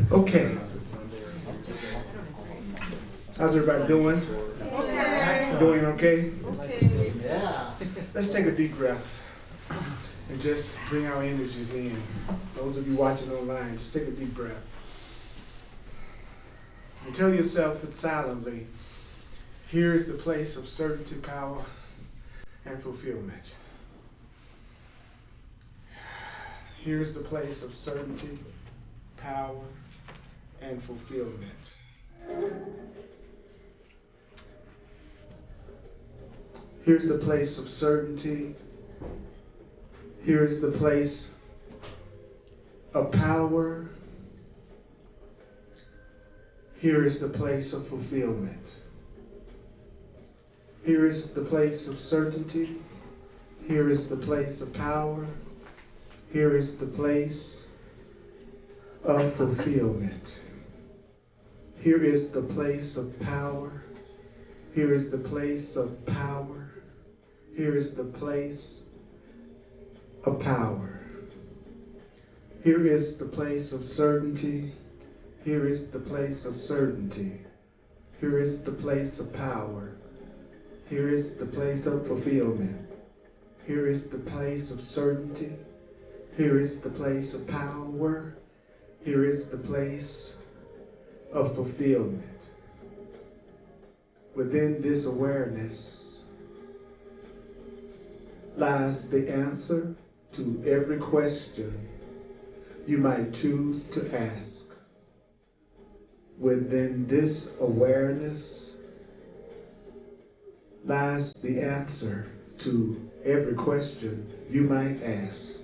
Okay. How's everybody doing? Okay. Doing okay? Okay. Yeah. Let's take a deep breath and just bring our energies in. Those of you watching online, just take a deep breath. And tell yourself it silently, here is the place of certainty, power, and fulfillment. Here's the place of certainty, power, and fulfillment. Here's the place of certainty. Here is the place of power. Here is the place of fulfillment. Here is the place of certainty. Here is the place of power. Here is the place of fulfillment. Here is the place of power. Here is the place of power. Here is the place of power. Here is the place of certainty. Here is the place of certainty. Here is the place of power. Here is the place of fulfillment. Here is the place of certainty. Here is the place of power. Here is the place of fulfillment. Within this awareness lies the answer to every question you might choose to ask. Within this awareness lies the answer to every question you might ask.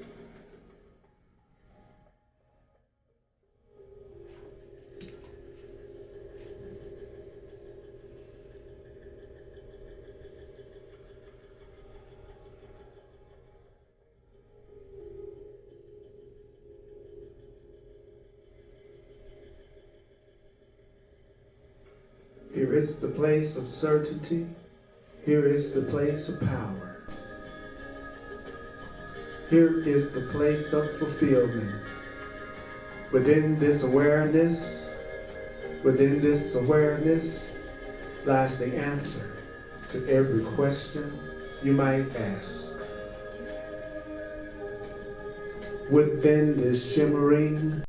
Here is the place of certainty. Here is the place of power. Here is the place of fulfillment. Within this awareness lies the answer to every question you might ask. Within this shimmering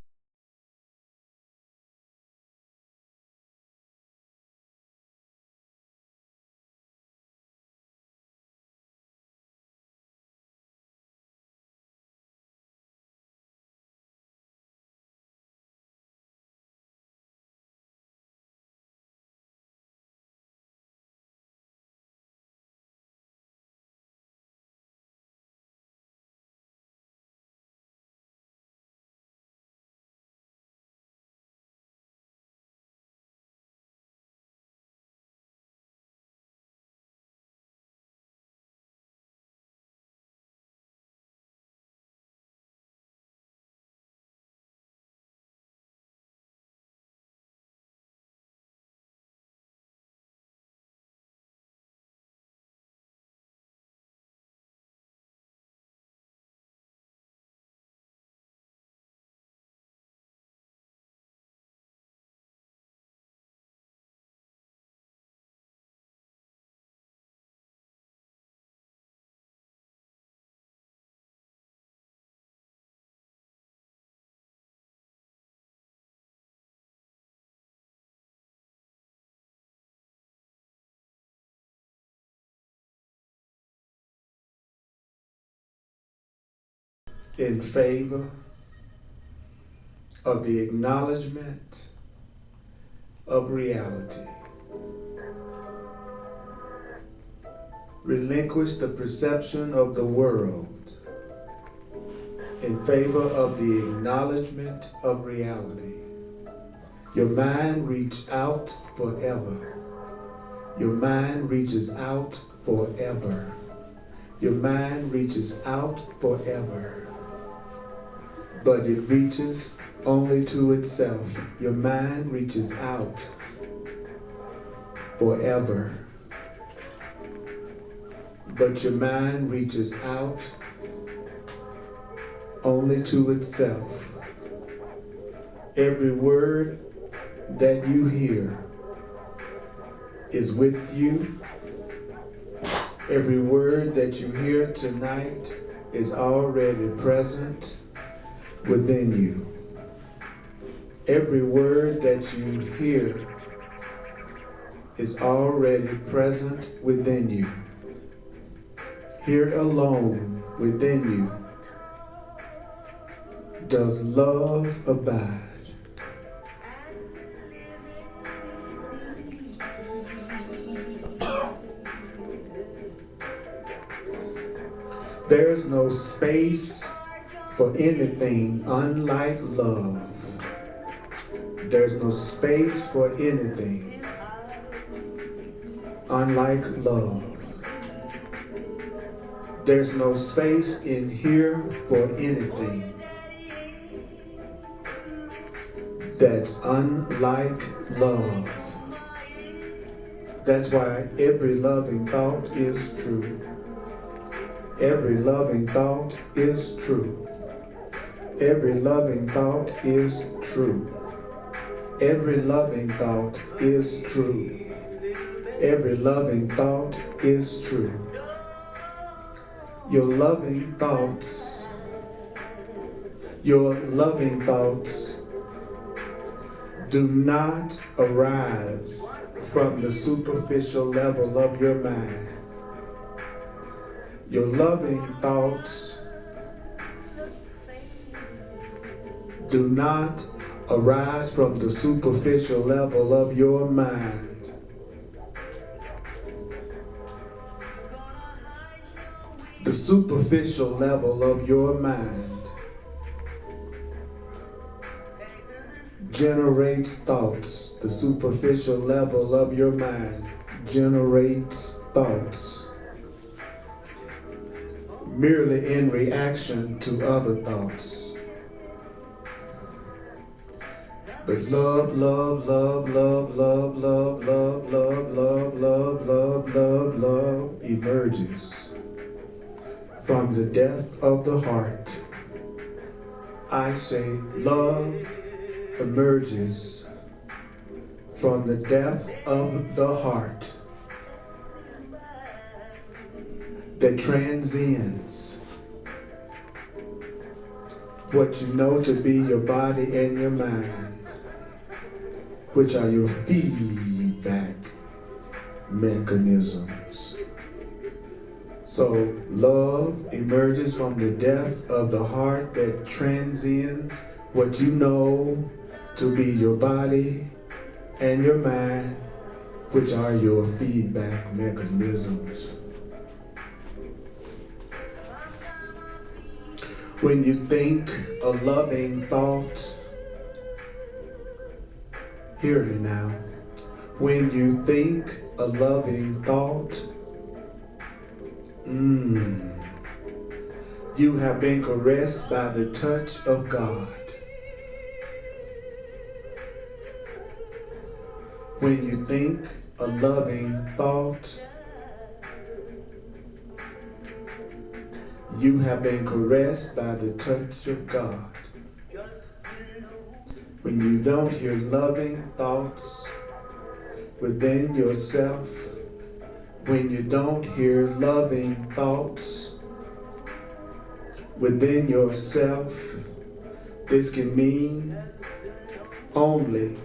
in favor of the acknowledgement of reality. Relinquish the perception of the world in favor of the acknowledgement of reality. Your mind reaches out forever. Your mind reaches out forever. Your mind reaches out forever. But it reaches only to itself. Your mind reaches out forever. But your mind reaches out only to itself. Every word that you hear is with you. Every word that you hear tonight is already present within you. Every word that you hear is already present within you. Here alone within you does love abide. There's no space for anything unlike love. There's no space for anything unlike love. There's no space in here for anything that's unlike love. That's why every loving thought is true. Every loving thought is true. Every loving thought is true. Every loving thought is true. Every loving thought is true. Your loving thoughts do not arise from the superficial level of your mind. Your loving thoughts do not arise from the superficial level of your mind. The superficial level of your mind generates thoughts. The superficial level of your mind generates thoughts merely in reaction to other thoughts. But love, love, love, love, love, love, love, love, love, love, love, love, love emerges from the depth of the heart. I say love emerges from the depth of the heart that transcends what you know to be your body and your mind, which are your feedback mechanisms. So love emerges from the depth of the heart that transcends what you know to be your body and your mind, which are your feedback mechanisms. When you think a loving thought, hear me now. When you think a loving thought, you have been caressed by the touch of God. When you think a loving thought, you have been caressed by the touch of God. When you don't hear loving thoughts within yourself, when you don't hear loving thoughts within yourself, this can mean only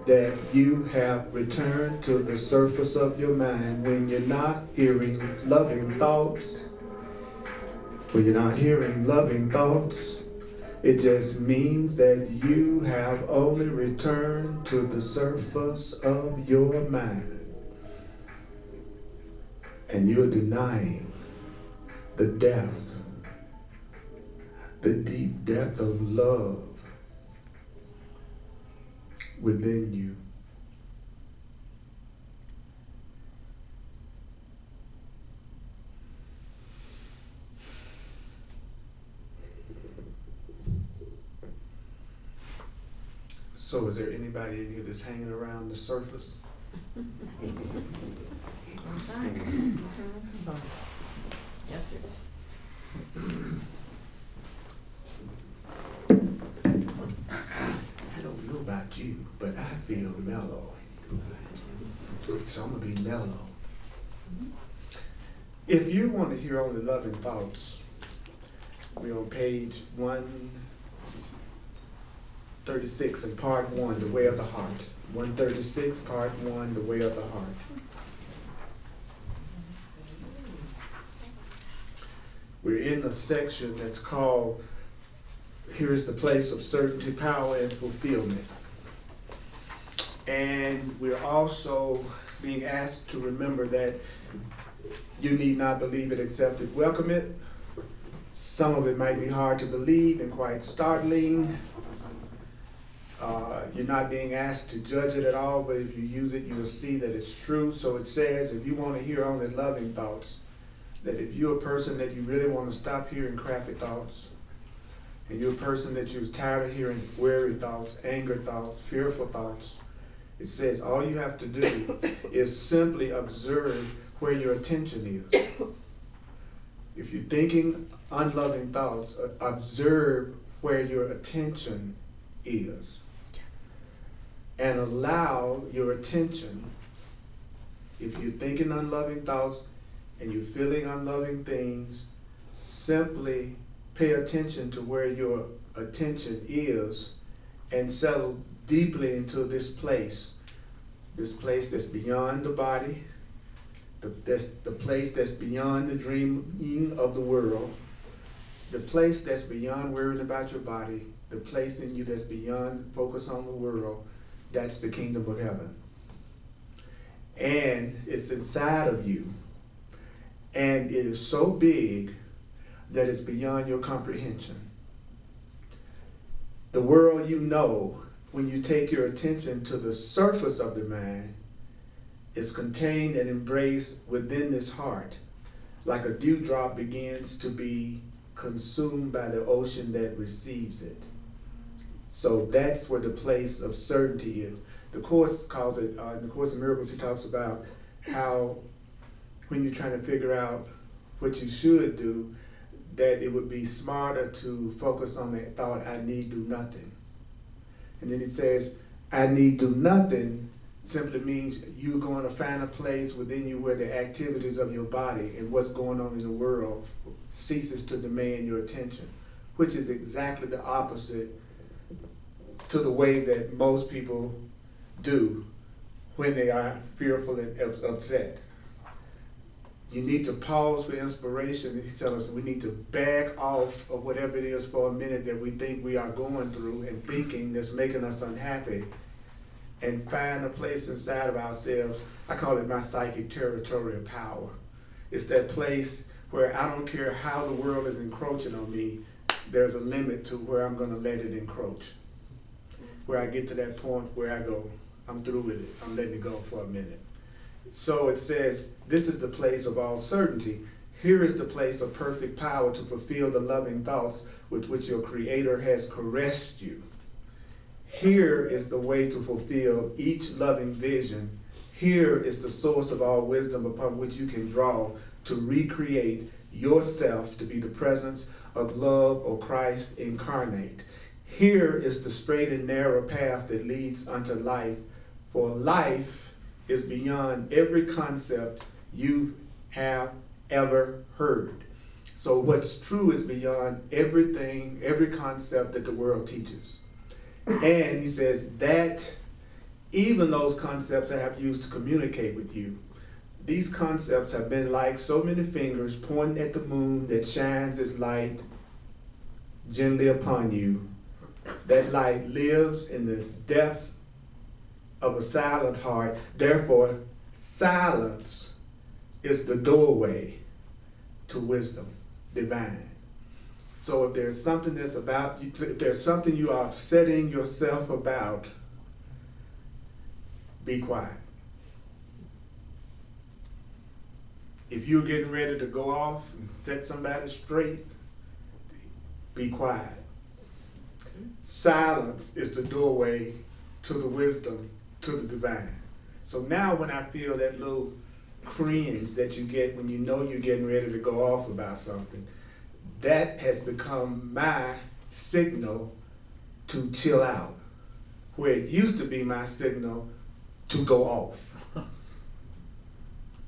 that you have returned to the surface of your mind. When you're not hearing loving thoughts, when you're not hearing loving thoughts, it just means that you have only returned to the surface of your mind. And you're denying the depth, the deep depth of love within you. So is there anybody in here that's hanging around the surface? Yesterday. I don't about you, but I feel mellow. So I'm going to be mellow. If you want to hear only loving thoughts, we're on page 136 in part 1, The Way of the Heart. 136, part 1, The Way of the Heart. We're in a section that's called, Here is the Place of Certainty, Power, and Fulfillment. And we're also being asked to remember that you need not believe it, accept it, welcome it. Some of it might be hard to believe and quite startling. You're not being asked to judge it at all, but if you use it, you will see that it's true. So it says, if you want to hear only loving thoughts, that if you're a person that you really want to stop hearing crappy thoughts, and you're a person that you're tired of hearing worry thoughts, anger thoughts, fearful thoughts, it says all you have to do is simply observe where your attention is. If you're thinking unloving thoughts, observe where your attention is. And allow your attention, if you're thinking unloving thoughts and you're feeling unloving things, simply pay attention to where your attention is and settle deeply into this place that's beyond the body, the place that's beyond the dreaming of the world, the place that's beyond worrying about your body, the place in you that's beyond focus on the world. That's the kingdom of heaven. And it's inside of you. And it is so big that it's beyond your comprehension. The world you know, when you take your attention to the surface of the mind, is contained and embraced within this heart, like a dewdrop begins to be consumed by the ocean that receives it. So that's where the place of certainty is. The Course calls it, in the Course in Miracles, he talks about how when you're trying to figure out what you should do, that it would be smarter to focus on that thought, I need do nothing. And then it says, I need do nothing simply means you're going to find a place within you where the activities of your body and what's going on in the world ceases to demand your attention, which is exactly the opposite to the way that most people do when they are fearful and upset. You need to pause for inspiration. He tells us we need to back off of whatever it is for a minute that we think we are going through and thinking that's making us unhappy, and find a place inside of ourselves. I call it my psychic territorial power. It's that place where I don't care how the world is encroaching on me, there's a limit to where I'm going to let it encroach. Where I get to that point where I go, I'm through with it. I'm letting it go for a minute. So it says, this is the place of all certainty. Here is the place of perfect power to fulfill the loving thoughts with which your Creator has caressed you. Here is the way to fulfill each loving vision. Here is the source of all wisdom upon which you can draw to recreate yourself to be the presence of love or Christ incarnate. Here is the straight and narrow path that leads unto life, for life is beyond every concept you have ever heard. So what's true is beyond everything, every concept that the world teaches. And he says that even those concepts I have used to communicate with you, these concepts have been like so many fingers pointing at the moon that shines its light gently upon you. That light lives in this depth of a silent heart. Therefore, silence is the doorway to wisdom divine. So if there's something that's about you, if there's something you are upsetting yourself about, be quiet. If you're getting ready to go off and set somebody straight, be quiet. Silence is the doorway to the wisdom, to the divine. So now when I feel that little cringe that you get when you know you're getting ready to go off about something, that has become my signal to chill out, where it used to be my signal to go off.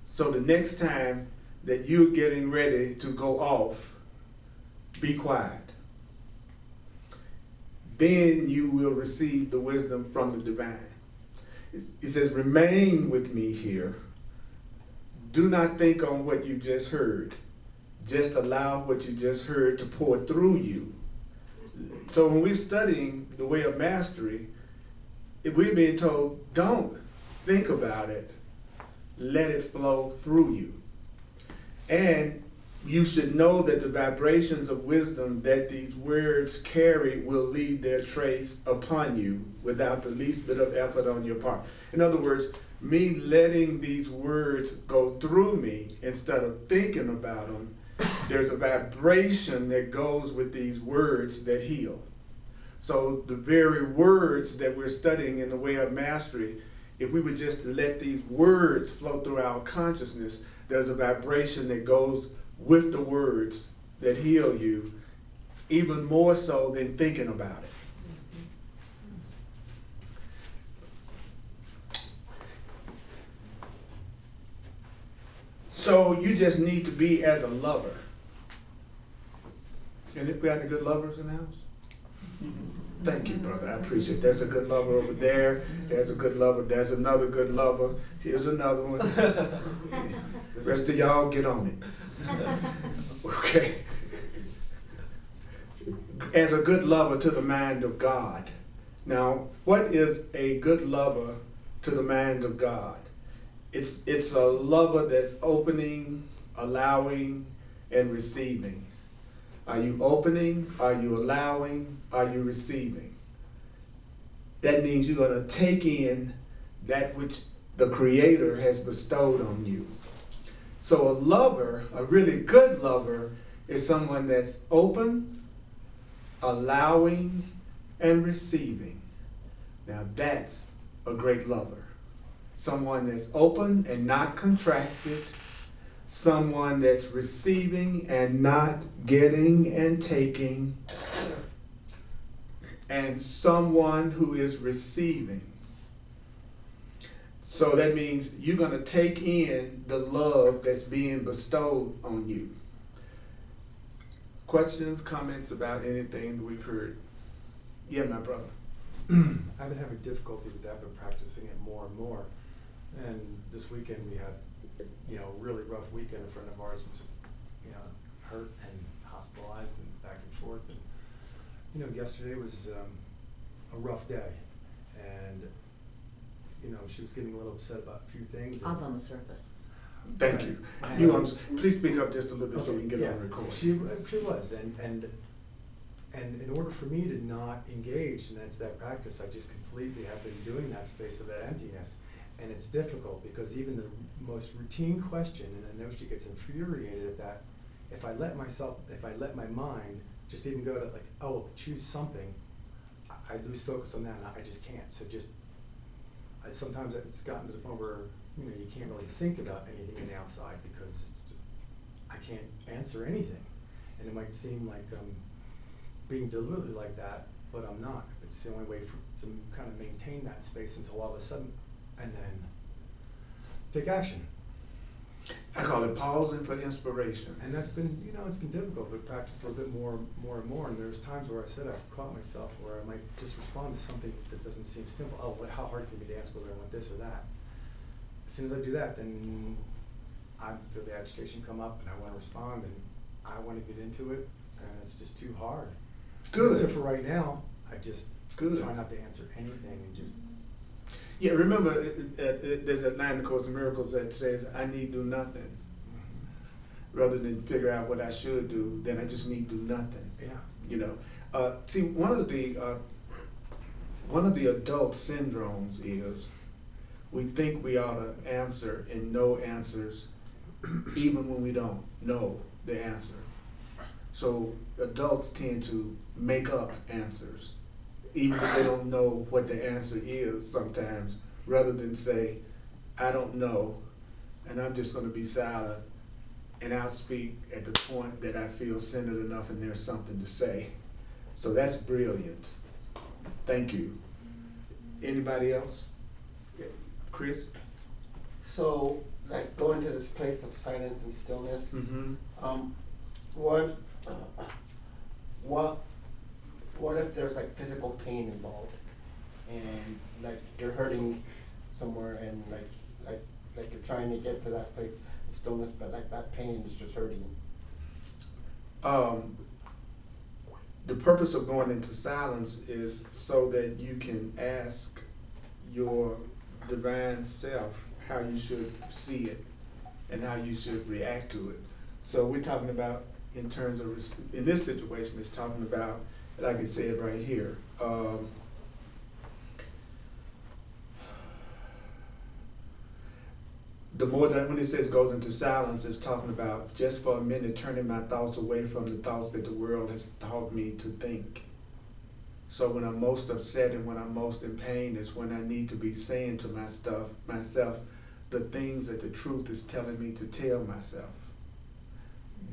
So the next time that you're getting ready to go off, be quiet. Then you will receive the wisdom from the divine. It says, remain with me here. Do not think on what you just heard. Just allow what you just heard to pour through you. So when we're studying the way of mastery, if we're being told, don't think about it, let it flow through you. And you should know that the vibrations of wisdom that these words carry will leave their trace upon you without the least bit of effort on your part. In other words, me letting these words go through me instead of thinking about them, there's a vibration that goes with these words that heal. So the very words that we're studying in the way of mastery, if we would just let these words flow through our consciousness, there's a vibration that goes with the words that heal you, even more so than thinking about it. So you just need to be as a lover. And if we got any good lovers in the house? Thank you, brother. I appreciate it. There's a good lover over there. There's a good lover. There's another good lover. Here's another one. The rest of y'all get on it. Okay. As a good lover to the mind of God. Now, what is a good lover to the mind of God? It's a lover that's opening, allowing, and receiving. Are you opening? Are you allowing? Are you receiving? That means you're going to take in that which the Creator has bestowed on you. So a lover, a really good lover, is someone that's open, allowing, and receiving. Now that's a great lover. Someone that's open and not contracted. Someone that's receiving and not getting and taking. And someone who is receiving. So that means you're going to take in the love that's being bestowed on you. Questions, comments about anything we've heard? Yeah, my brother. I've been having difficulty with that, but practicing it more and more. And this weekend we had, really rough weekend. A friend of ours was, hurt and hospitalized and back and forth. And, yesterday was a rough day. And, she was getting a little upset about a few things. I was on the surface. Thank you. Please speak up just a little bit so we can get on record. She was, and in order for me to not engage, and that's that practice, I just completely have been doing that space of that emptiness. And it's difficult because even the most routine question, and I know she gets infuriated at that, if I let my mind just even go to choose something, I lose focus on that and I just can't. So sometimes it's gotten to the point where, you can't really think about anything in the outside because it's just, I can't answer anything. And it might seem like I'm being deliberately like that, but I'm not. It's the only way to kind of maintain that space until all of a sudden, and then take action. I call it pausing for inspiration. And that's been, it's been difficult, but practice a little bit more and more. And there's times where I've caught myself where I might just respond to something that doesn't seem simple. Oh, how hard can it be to ask whether I want this or that? As soon as I do that, then I feel the agitation come up and I want to respond and I want to get into it, and it's just too hard. Good. So for right now, I just try not to answer anything and just. Yeah, remember, there's that line in the Course in Miracles that says, I need do nothing. Rather than figure out what I should do, then I just need do nothing. Yeah. See, one of the adult syndromes is we think we ought to answer and know answers even when we don't know the answer. So adults tend to make up answers, even if they don't know what the answer is sometimes, rather than say, I don't know, and I'm just going to be silent, and I'll speak at the point that I feel centered enough and there's something to say. So that's brilliant. Thank you. Anybody else? Yeah. Chris? So, like going to this place of silence and stillness, Mm-hmm. what, what if there's like physical pain involved, and like you're hurting somewhere, and like you're trying to get to that place of stillness, but like that pain is just hurting you. The purpose of going into silence is so that you can ask your divine self how you should see it and how you should react to it. So we're talking about, in terms of, in this situation, it's talking about, like it said right here, the more that when it says goes into silence, it's talking about just for a minute turning my thoughts away from the thoughts that the world has taught me to think. So when I'm most upset and when I'm most in pain is when I need to be saying to myself, the things that the truth is telling me to tell myself.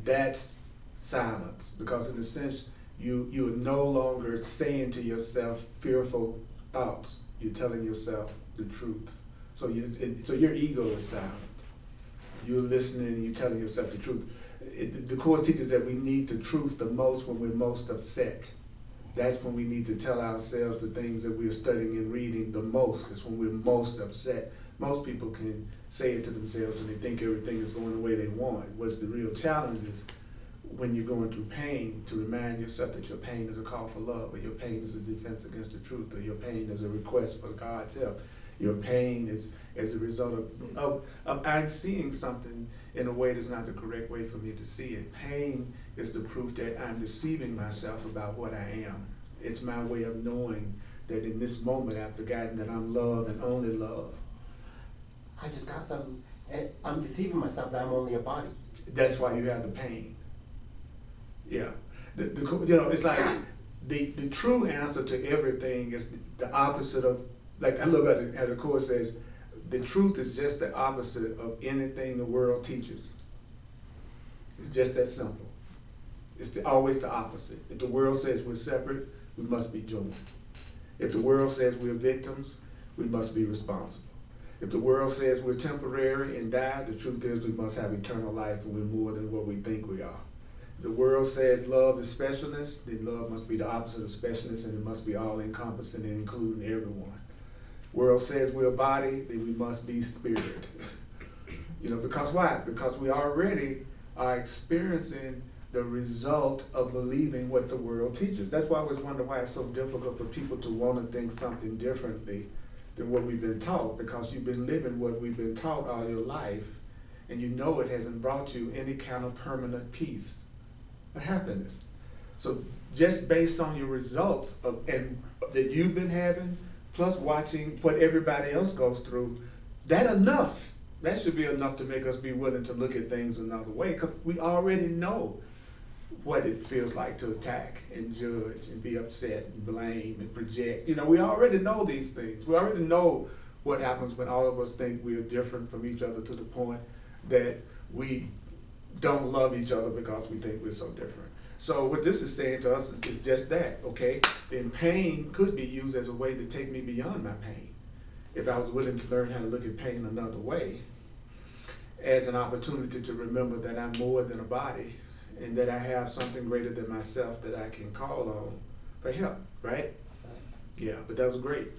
That's silence, because in a sense, you are no longer saying to yourself fearful thoughts. You're telling yourself the truth. So your ego is silent. You're listening and you're telling yourself the truth. The Course teaches that we need the truth the most when we're most upset. That's when we need to tell ourselves the things that we're studying and reading the most. It's when we're most upset. Most people can say it to themselves and they think everything is going the way they want. What's the real challenge is when you're going through pain, to remind yourself that your pain is a call for love, or your pain is a defense against the truth, or your pain is a request for God's help. Your pain is as a result of I'm seeing something in a way that's not the correct way for me to see it. Pain is the proof that I'm deceiving myself about what I am. It's my way of knowing that in this moment I've forgotten that I'm love and only love. I just got something. I'm deceiving myself that I'm only a body. That's why you have the pain. Yeah. It's like the true answer to everything is the opposite of, like I love how the Course says, the truth is just the opposite of anything the world teaches. It's just that simple. It's always the opposite. If the world says we're separate, we must be joined. If the world says we're victims, we must be responsible. If the world says we're temporary and die, the truth is we must have eternal life and we're more than what we think we are. If the world says love is specialness, then love must be the opposite of specialness, and it must be all-encompassing and including everyone. World says we're a body, then we must be spirit. Because why? Because we already are experiencing the result of believing what the world teaches. That's why I always wonder why it's so difficult for people to want to think something differently than what we've been taught, because you've been living what we've been taught all your life, and you know it hasn't brought you any kind of permanent peace or happiness. So just based on your results that you've been having, plus watching what everybody else goes through, that should be enough to make us be willing to look at things another way, because we already know what it feels like to attack and judge and be upset and blame and project. We already know these things. We already know what happens when all of us think we're different from each other to the point that we don't love each other because we think we're so different. So what this is saying to us is just that, okay? Then pain could be used as a way to take me beyond my pain. If I was willing to learn how to look at pain another way, as an opportunity to remember that I'm more than a body, and that I have something greater than myself that I can call on for help, right? Yeah, but that was great.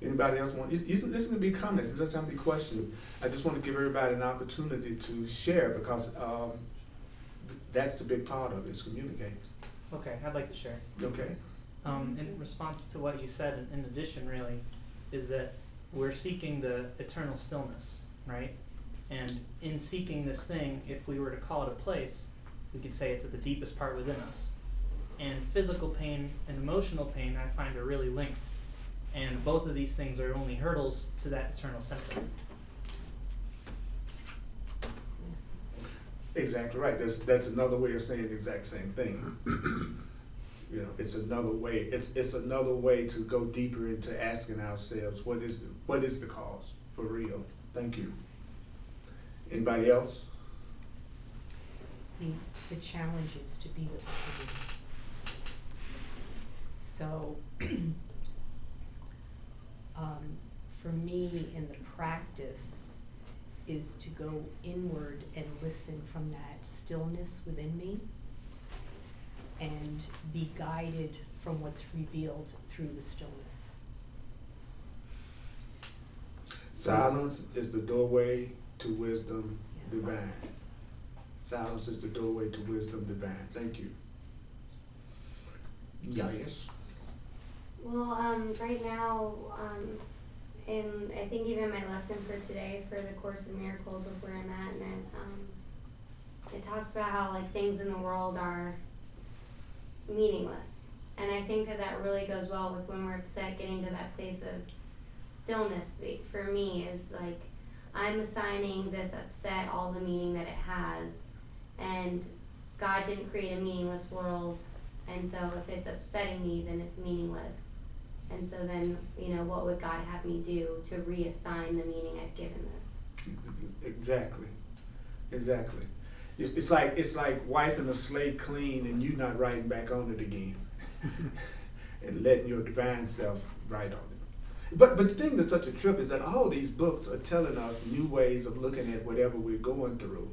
Anybody else want, this is going to be comments, it doesn't have to be questions. I just want to give everybody an opportunity to share, because that's the big part of it, is communicating. Okay, I'd like to share. Okay. In response to what you said, in addition really, is that we're seeking the eternal stillness, right? And in seeking this thing, if we were to call it a place, we could say it's at the deepest part within us. And physical pain and emotional pain I find are really linked. And both of these things are only hurdles to that eternal center. Exactly right. That's another way of saying the exact same thing. It's another way. It's another way to go deeper into asking ourselves what is the cause for real. Thank you. Anybody else? The challenge is to be with the pain. So for me in the practice is to go inward and listen from that stillness within me and be guided from what's revealed through the stillness. Silence is the doorway to wisdom Yeah. divine. Silence is the doorway to wisdom divine. Thank you. Yes. Well, right now, and I think even my lesson for today for the Course in Miracles of where I'm at, and it talks about how like things in the world are meaningless, and I think that that really goes well with when we're upset, getting to that place of stillness. For me, is like I'm assigning this upset all the meaning that it has, and God didn't create a meaningless world, and so if it's upsetting me, then it's meaningless. And so then, you know, what would God have me do to reassign the meaning I've given this? Exactly. Exactly. It's like wiping a slate clean and you not writing back on it again, and letting your divine self write on it. But the thing that's such a trip is that all these books are telling us new ways of looking at whatever we're going through.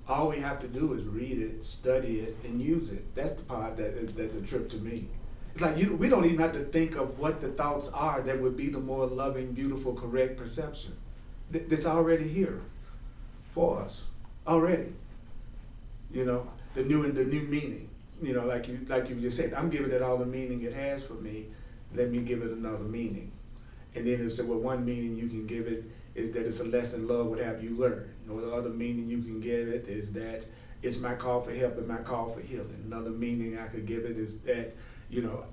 All we have to do is read it, study it, and use it. That's the part that's a trip to me. It's like we don't even have to think of what the thoughts are that would be the more loving, beautiful, correct perception. That's already here for us, already. You know, the new meaning. You know, like you just said, I'm giving it all the meaning it has for me. Let me give it another meaning. And then it's well, one meaning you can give it is that it's a lesson love would have you learn. Or the other meaning you can give it is that it's my call for help and my call for healing. Another meaning I could give it is that, you know,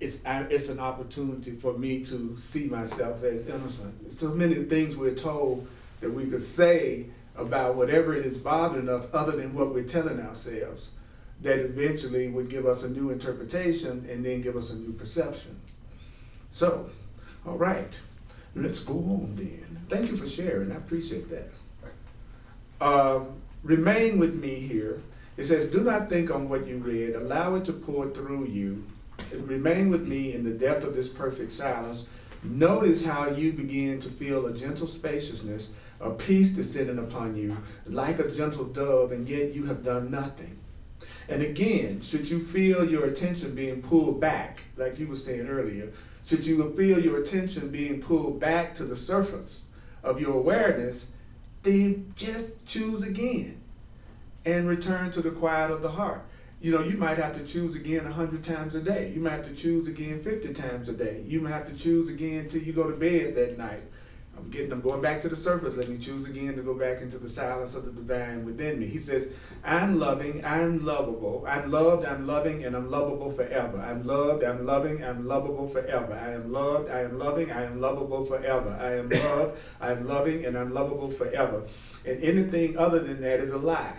it's an opportunity for me to see myself as innocent. So many things we're told that we could say about whatever it is bothering us other than what we're telling ourselves, that eventually would give us a new interpretation and then give us a new perception. So, all right, let's go on then. Thank you for sharing, I appreciate that. Remain with me here. It says, do not think on what you read, allow it to pour through you. Remain with me in the depth of this perfect silence. Notice how you begin to feel a gentle spaciousness, a peace descending upon you, like a gentle dove, and yet you have done nothing. And again, should you feel your attention being pulled back, like you were saying earlier, should you feel your attention being pulled back to the surface of your awareness, then just choose again and return to the quiet of the heart. You know, you might have to choose again 100 times a day. You might have to choose again 50 times a day. You might have to choose again till you go to bed that night. I'm going back to the surface. Let me choose again to go back into the silence of the divine within me. He says, I'm loving, I'm lovable. I'm loved, I'm loving, and I'm lovable forever. I'm loved, I'm loving, I'm lovable forever. I am loved, I am loving, I am lovable forever. I am loved, I am loving, and I'm lovable forever. And anything other than that is a lie.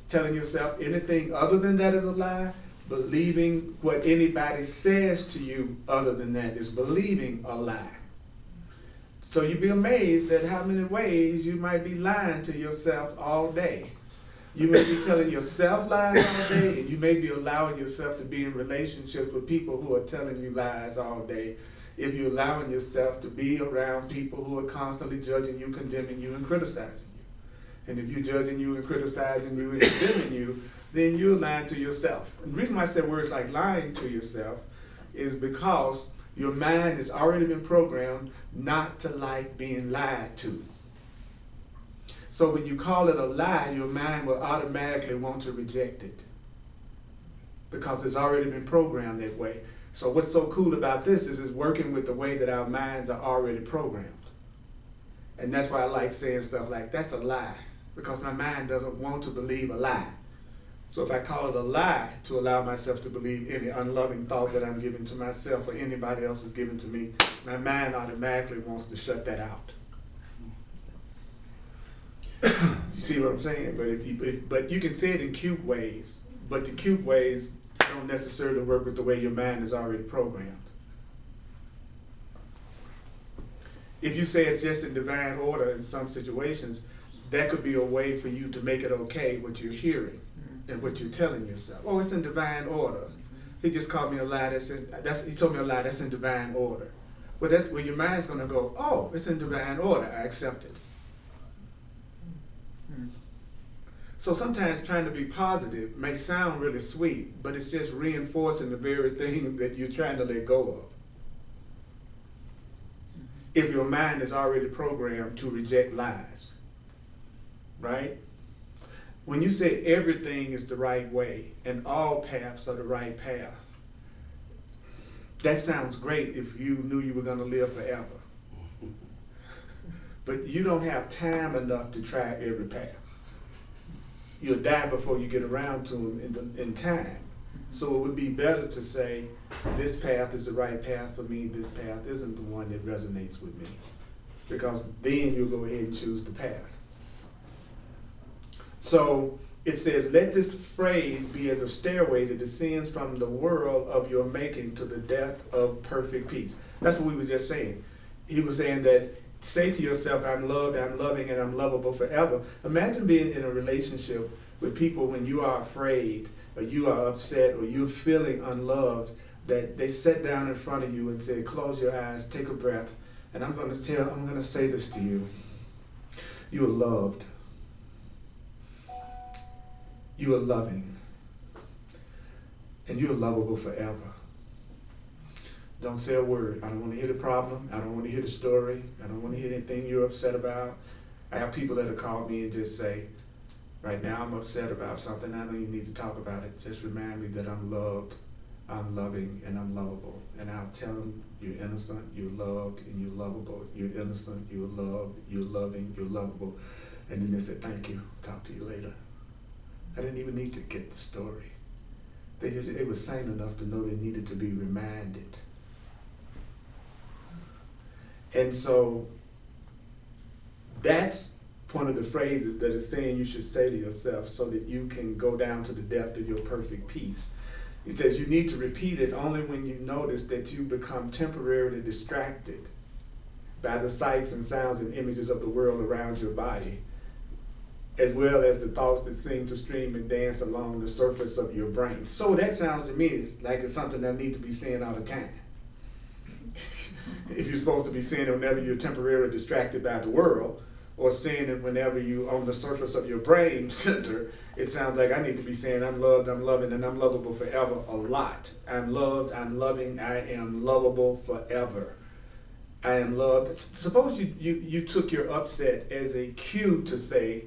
Telling yourself anything other than that is a lie. Believing what anybody says to you other than that is believing a lie. So you'd be amazed at how many ways you might be lying to yourself all day. You may be telling yourself lies all day, and you may be allowing yourself to be in relationships with people who are telling you lies all day. If you're allowing yourself to be around people who are constantly judging you, condemning you, and criticizing you. And if you're judging you and criticizing you and condemning you, then you're lying to yourself. And the reason why I said words like lying to yourself is because your mind has already been programmed not to like being lied to. So when you call it a lie, your mind will automatically want to reject it because it's already been programmed that way. So what's so cool about this is it's working with the way that our minds are already programmed. And that's why I like saying stuff like, that's a lie, because my mind doesn't want to believe a lie. So if I call it a lie to allow myself to believe any unloving thought that I'm giving to myself or anybody else is giving to me, my mind automatically wants to shut that out. You see what I'm saying? But you can say it in cute ways, but the cute ways don't necessarily work with the way your mind is already programmed. If you say it's just in divine order in some situations, that could be a way for you to make it okay what you're hearing and what you're telling yourself. Oh, it's in divine order. He just called me a lie. He told me a lie. That's in divine order. But that's where your mind's going to go, oh, it's in divine order, I accept it. So sometimes trying to be positive may sound really sweet, but it's just reinforcing the very thing that you're trying to let go of. If your mind is already programmed to reject lies, right? When you say everything is the right way and all paths are the right path, that sounds great if you knew you were going to live forever. But you don't have time enough to try every path. You'll die before you get around to them in time. So it would be better to say, this path is the right path for me, this path isn't the one that resonates with me. Because then you'll go ahead and choose the path. So it says, let this phrase be as a stairway that descends from the world of your making to the death of perfect peace. That's what we were just saying. He was saying that, say to yourself, I'm loved, I'm loving, and I'm lovable forever. Imagine being in a relationship with people when you are afraid, or you are upset, or you're feeling unloved, that they sat down in front of you and said, close your eyes, take a breath, and I'm going to say this to you. You are loved. You are loving. And you are lovable forever. Don't say a word. I don't want to hear the problem. I don't want to hear the story. I don't want to hear anything you're upset about. I have people that have called me and just say, right now I'm upset about something. I don't even need to talk about it. Just remind me that I'm loved, I'm loving, and I'm lovable. And I'll tell them, you're innocent, you're loved, and you're lovable. You're innocent, you're loved, you're loving, you're lovable. And then they said, thank you, talk to you later. I didn't even need to get the story. They were sane enough to know they needed to be reminded. And so that's one of the phrases that is saying you should say to yourself so that you can go down to the depth of your perfect peace. It says you need to repeat it only when you notice that you become temporarily distracted by the sights and sounds and images of the world around your body, as well as the thoughts that seem to stream and dance along the surface of your brain. So that sounds to me like it's something that needs to be saying all the time. If you're supposed to be saying it whenever you're temporarily distracted by the world, or saying it whenever you're on the surface of your brain center, it sounds like I need to be saying I'm loved, I'm loving, and I'm lovable forever a lot. I'm loved, I'm loving, I am lovable forever. I am loved. Suppose you took your upset as a cue to say,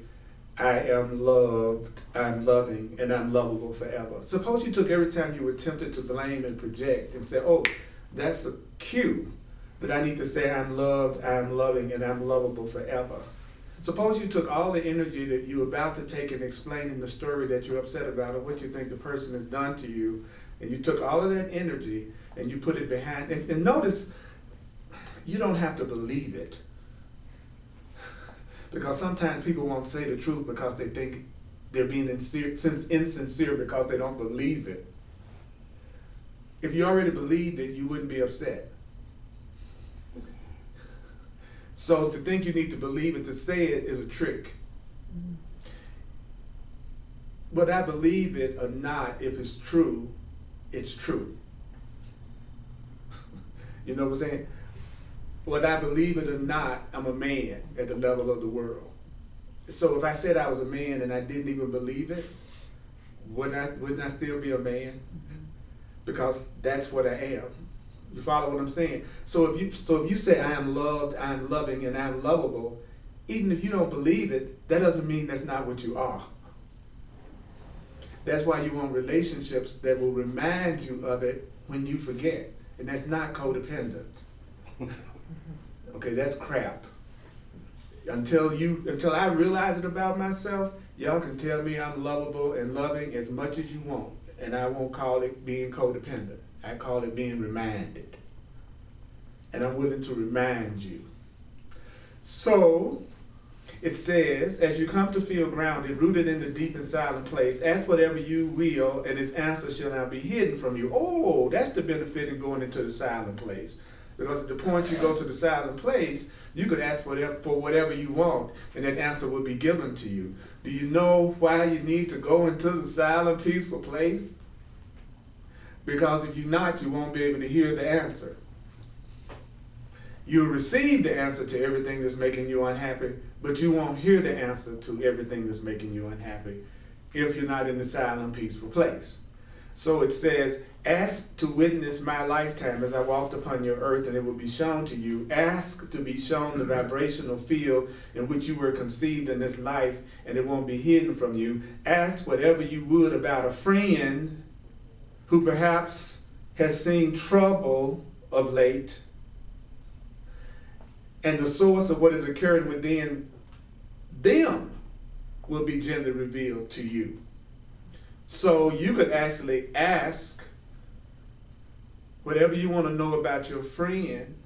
I am loved, I'm loving, and I'm lovable forever. Suppose you took every time you were tempted to blame and project and say, oh, that's a cue that I need to say I'm loved, I'm loving, and I'm lovable forever. Suppose you took all the energy that you're about to take in explaining the story that you're upset about or what you think the person has done to you, and you took all of that energy and you put it behind, and notice, you don't have to believe it. Because sometimes people won't say the truth because they think they're being insincere because they don't believe it. If you already believed it, you wouldn't be upset. So to think you need to believe it to say it is a trick. Whether I believe it or not, if it's true, it's true. You know what I'm saying? Whether I believe it or not, I'm a man at the level of the world. So if I said I was a man and I didn't even believe it, wouldn't I still be a man? Because that's what I am. You follow what I'm saying? So if you say I am loved, I'm loving, and I'm lovable, even if you don't believe it, that doesn't mean that's not what you are. That's why you want relationships that will remind you of it when you forget. And that's not codependent. Okay, that's crap. Until I realize it about myself, y'all can tell me I'm lovable and loving as much as you want. And I won't call it being codependent. I call it being reminded. And I'm willing to remind you. So, it says, as you come to feel grounded, rooted in the deep and silent place, ask whatever you will, and its answer shall not be hidden from you. Oh, that's the benefit of going into the silent place. Because at the point you go to the silent place, you could ask for whatever you want, and that answer will be given to you. Do you know why you need to go into the silent, peaceful place? Because if you're not, you won't be able to hear the answer. You'll receive the answer to everything that's making you unhappy, but you won't hear the answer to everything that's making you unhappy if you're not in the silent, peaceful place. So it says, ask to witness my lifetime as I walked upon your earth, and it will be shown to you. Ask to be shown the vibrational field in which you were conceived in this life, and it won't be hidden from you. Ask whatever you would about a friend who perhaps has seen trouble of late, and the source of what is occurring within them will be gently revealed to you. So you could actually ask whatever you want to know about your friend,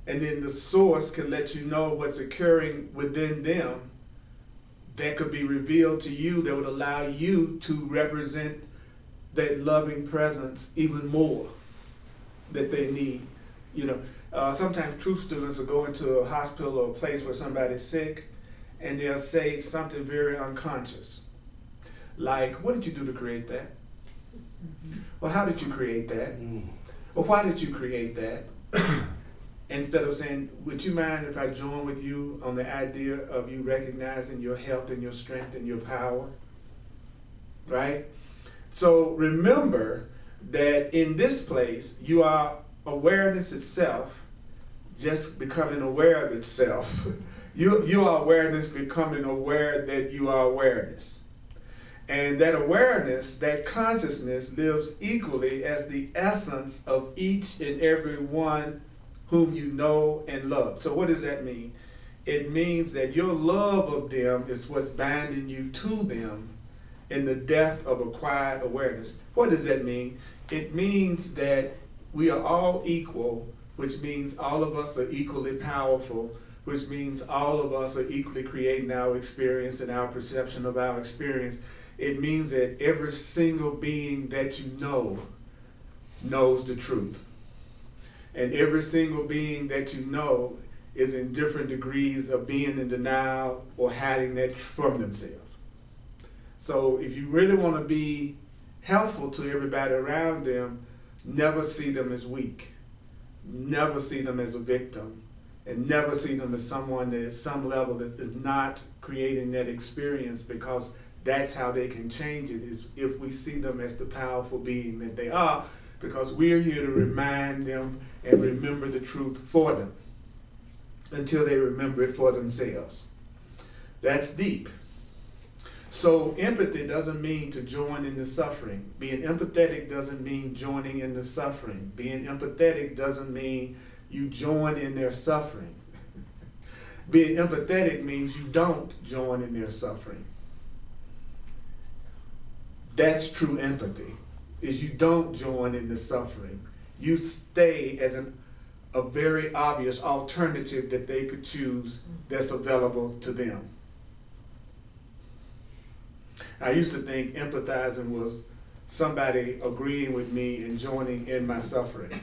and then the source can let you know what's occurring within them that could be revealed to you, that would allow you to represent that loving presence even more that they need. You know, sometimes truth students will go into a hospital or a place where somebody's sick, and they'll say something very unconscious. Like, what did you do to create that? Well, how did you create that? Well, why did you create that? Instead of saying, would you mind if I join with you on the idea of you recognizing your health and your strength and your power? Right? So remember that in this place, you are awareness itself, just becoming aware of itself. You are awareness becoming aware that you are awareness. And that awareness, that consciousness, lives equally as the essence of each and every one whom you know and love. So what does that mean? It means that your love of them is what's binding you to them in the depth of a quiet awareness. What does that mean? It means that we are all equal, which means all of us are equally powerful, which means all of us are equally creating our experience and our perception of our experience. It means that every single being that you know knows the truth. And every single being that you know is in different degrees of being in denial or hiding that from themselves. So if you really want to be helpful to everybody around them, never see them as weak. Never see them as a victim. And never see them as someone that at some level that is not creating that experience, because that's how they can change it, is if we see them as the powerful being that they are, because we're here to remind them and remember the truth for them until they remember it for themselves. That's deep. So empathy doesn't mean to join in the suffering. Being empathetic doesn't mean joining in the suffering. Being empathetic doesn't mean you join in their suffering. Being empathetic means you don't join in their suffering. That's true empathy, is you don't join in the suffering. You stay as a very obvious alternative that they could choose that's available to them. I used to think empathizing was somebody agreeing with me and joining in my suffering.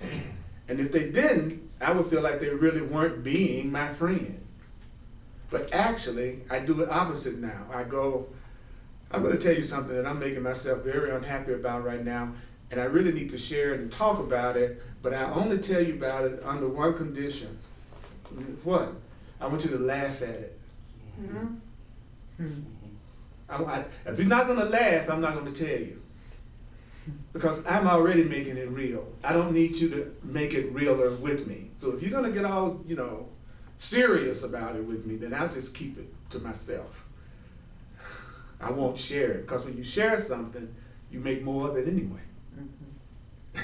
And if they didn't, I would feel like they really weren't being my friend. But actually, I do it opposite now. I go, I'm going to tell you something that I'm making myself very unhappy about right now, and I really need to share it and talk about it, but I only tell you about it under one condition. What? I want you to laugh at it. If you're not going to laugh, I'm not going to tell you. Because I'm already making it real. I don't need you to make it realer with me. So if you're going to get all, serious about it with me, then I'll just keep it to myself. I won't share it, because when you share something, you make more of it anyway.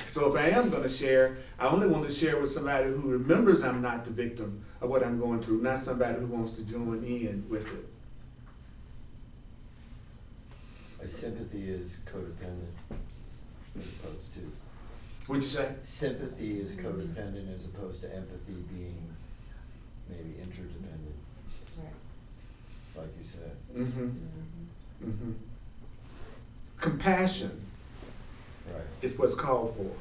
So if I am going to share, I only want to share with somebody who remembers I'm not the victim of what I'm going through, not somebody who wants to join in with it. Sympathy is codependent as opposed to... What'd you say? Sympathy is codependent as opposed to empathy being maybe interdependent, like you said. Compassion is what's called for.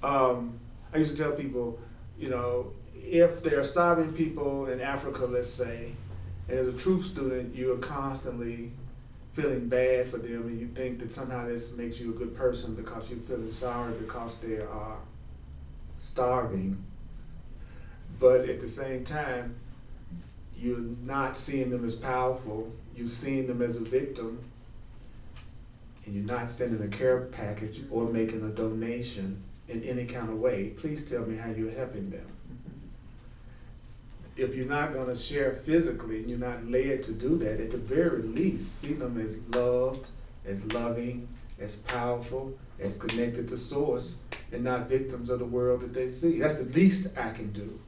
I used to tell people, if there are starving people in Africa, let's say, and as a truth student, you are constantly feeling bad for them, and you think that somehow this makes you a good person because you're feeling sorry because they are starving. but at the same time, you're not seeing them as powerful, you're seeing them as a victim, and you're not sending a care package or making a donation in any kind of way. Please tell me how you're helping them. If you're not going to share physically and you're not led to do that, at the very least, see them as loved, as loving, as powerful, as connected to source, and not victims of the world that they see. That's the least I can do.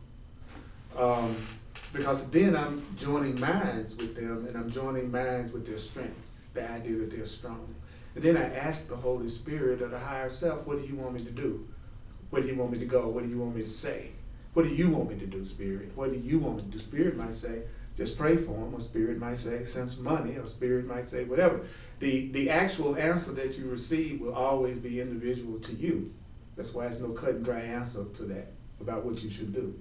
Because then I'm joining minds with them, and I'm joining minds with their strength, the idea that they're strong. And then I ask the Holy Spirit or the higher self, what do you want me to do? Where do you want me to go? What do you want me to say? What do you want me to do, Spirit? What do you want me to do? Spirit might say, just pray for them, or Spirit might say, send some money, or Spirit might say, whatever. The actual answer that you receive will always be individual to you. That's why there's no cut and dry answer to that about what you should do.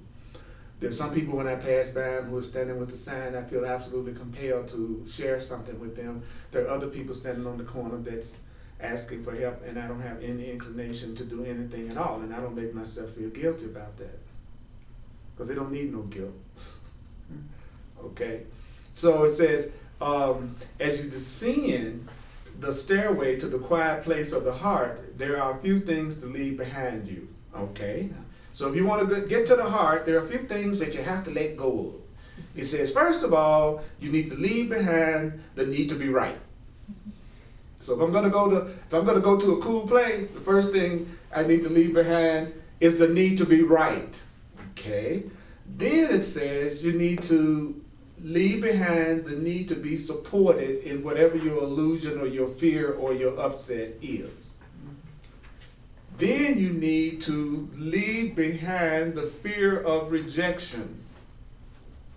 There's some people when I pass by them who are standing with the sign, I feel absolutely compelled to share something with them. There are other people standing on the corner that's asking for help, and I don't have any inclination to do anything at all, and I don't make myself feel guilty about that. Because they don't need no guilt. Okay? So it says, as you descend the stairway to the quiet place of the heart, there are a few things to leave behind you. Okay? So if you want to get to the heart, there are a few things that you have to let go of. It says, first of all, you need to leave behind the need to be right. So if I'm going to go to a cool place, the first thing I need to leave behind is the need to be right. Okay? Then it says you need to leave behind the need to be supported in whatever your illusion or your fear or your upset is. Then you need to leave behind the fear of rejection.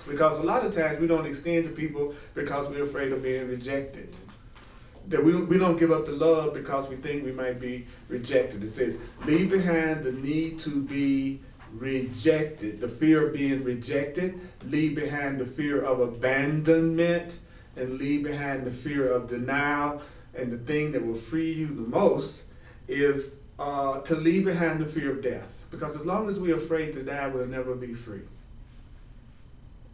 Because a lot of times we don't extend to people because we're afraid of being rejected. That we don't give up the love because we think we might be rejected. It says, leave behind the need to be rejected, the fear of being rejected, leave behind the fear of abandonment, and leave behind the fear of denial. And the thing that will free you the most is to leave behind the fear of death. Because as long as we're afraid to die, we'll never be free.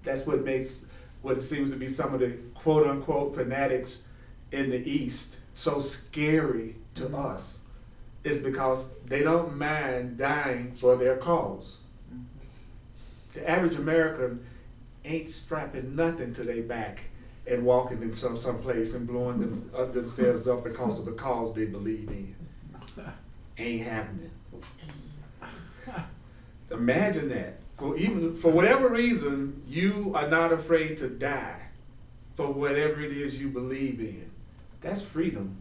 That's what makes what seems to be some of the quote-unquote fanatics in the East so scary to us, is because they don't mind dying for their cause. The average American ain't strapping nothing to their back and walking in some place and blowing themselves up because of the cause they believe in. Ain't happening. Imagine that. For whatever reason, you are not afraid to die for whatever it is you believe in. That's freedom.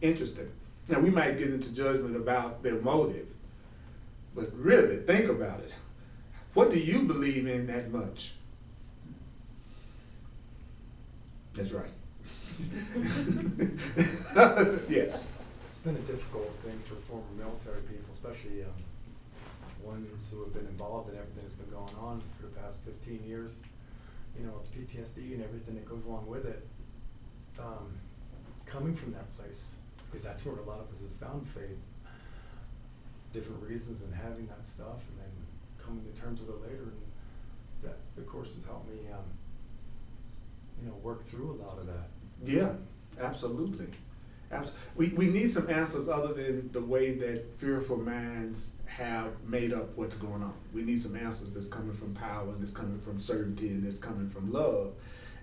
Interesting. Now, we might get into judgment about their motive, but really, think about it. What do you believe in that much? That's right. Yes. It's been a difficult thing for former military people, especially ones who have been involved in everything that's been going on for the past 15 years. You know, it's PTSD and everything that goes along with it. Coming from that place, because that's where a lot of us have found faith, different reasons, and having that stuff, and then coming to terms with it later, and that the course has helped me, work through a lot of that. Yeah, absolutely. We need some answers other than the way that fearful minds have made up what's going on. We need some answers that's coming from power, and that's coming from certainty, and that's coming from love.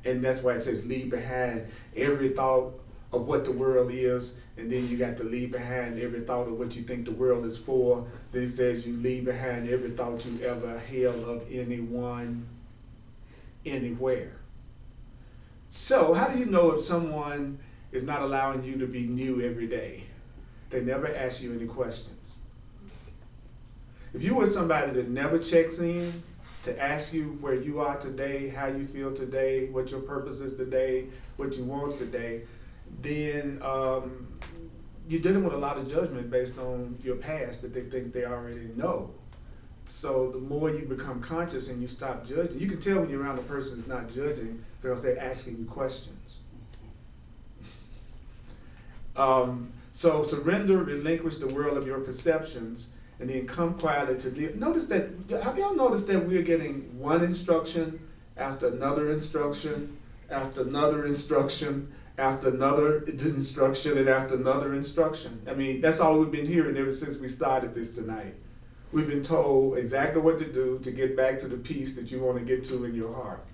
And that's why it says leave behind every thought of what the world is, and then you got to leave behind every thought of what you think the world is for. Then it says you leave behind every thought you ever held of anyone, anywhere. So how do you know if someone is not allowing you to be new every day? They never ask you any questions. If you were somebody that never checks in to ask you where you are today, how you feel today, what your purpose is today, what you want today, then you're dealing with a lot of judgment based on your past that they think they already know. So the more you become conscious and you stop judging, you can tell when you're around a person who's not judging because they're asking you questions. So surrender, relinquish the world of your perceptions, and then come quietly to kneel. Notice that, have y'all noticed that we're getting one instruction after another instruction, after another instruction, after another instruction, and after another instruction? I mean, that's all we've been hearing ever since we started this tonight. We've been told exactly what to do to get back to the peace that you want to get to in your heart.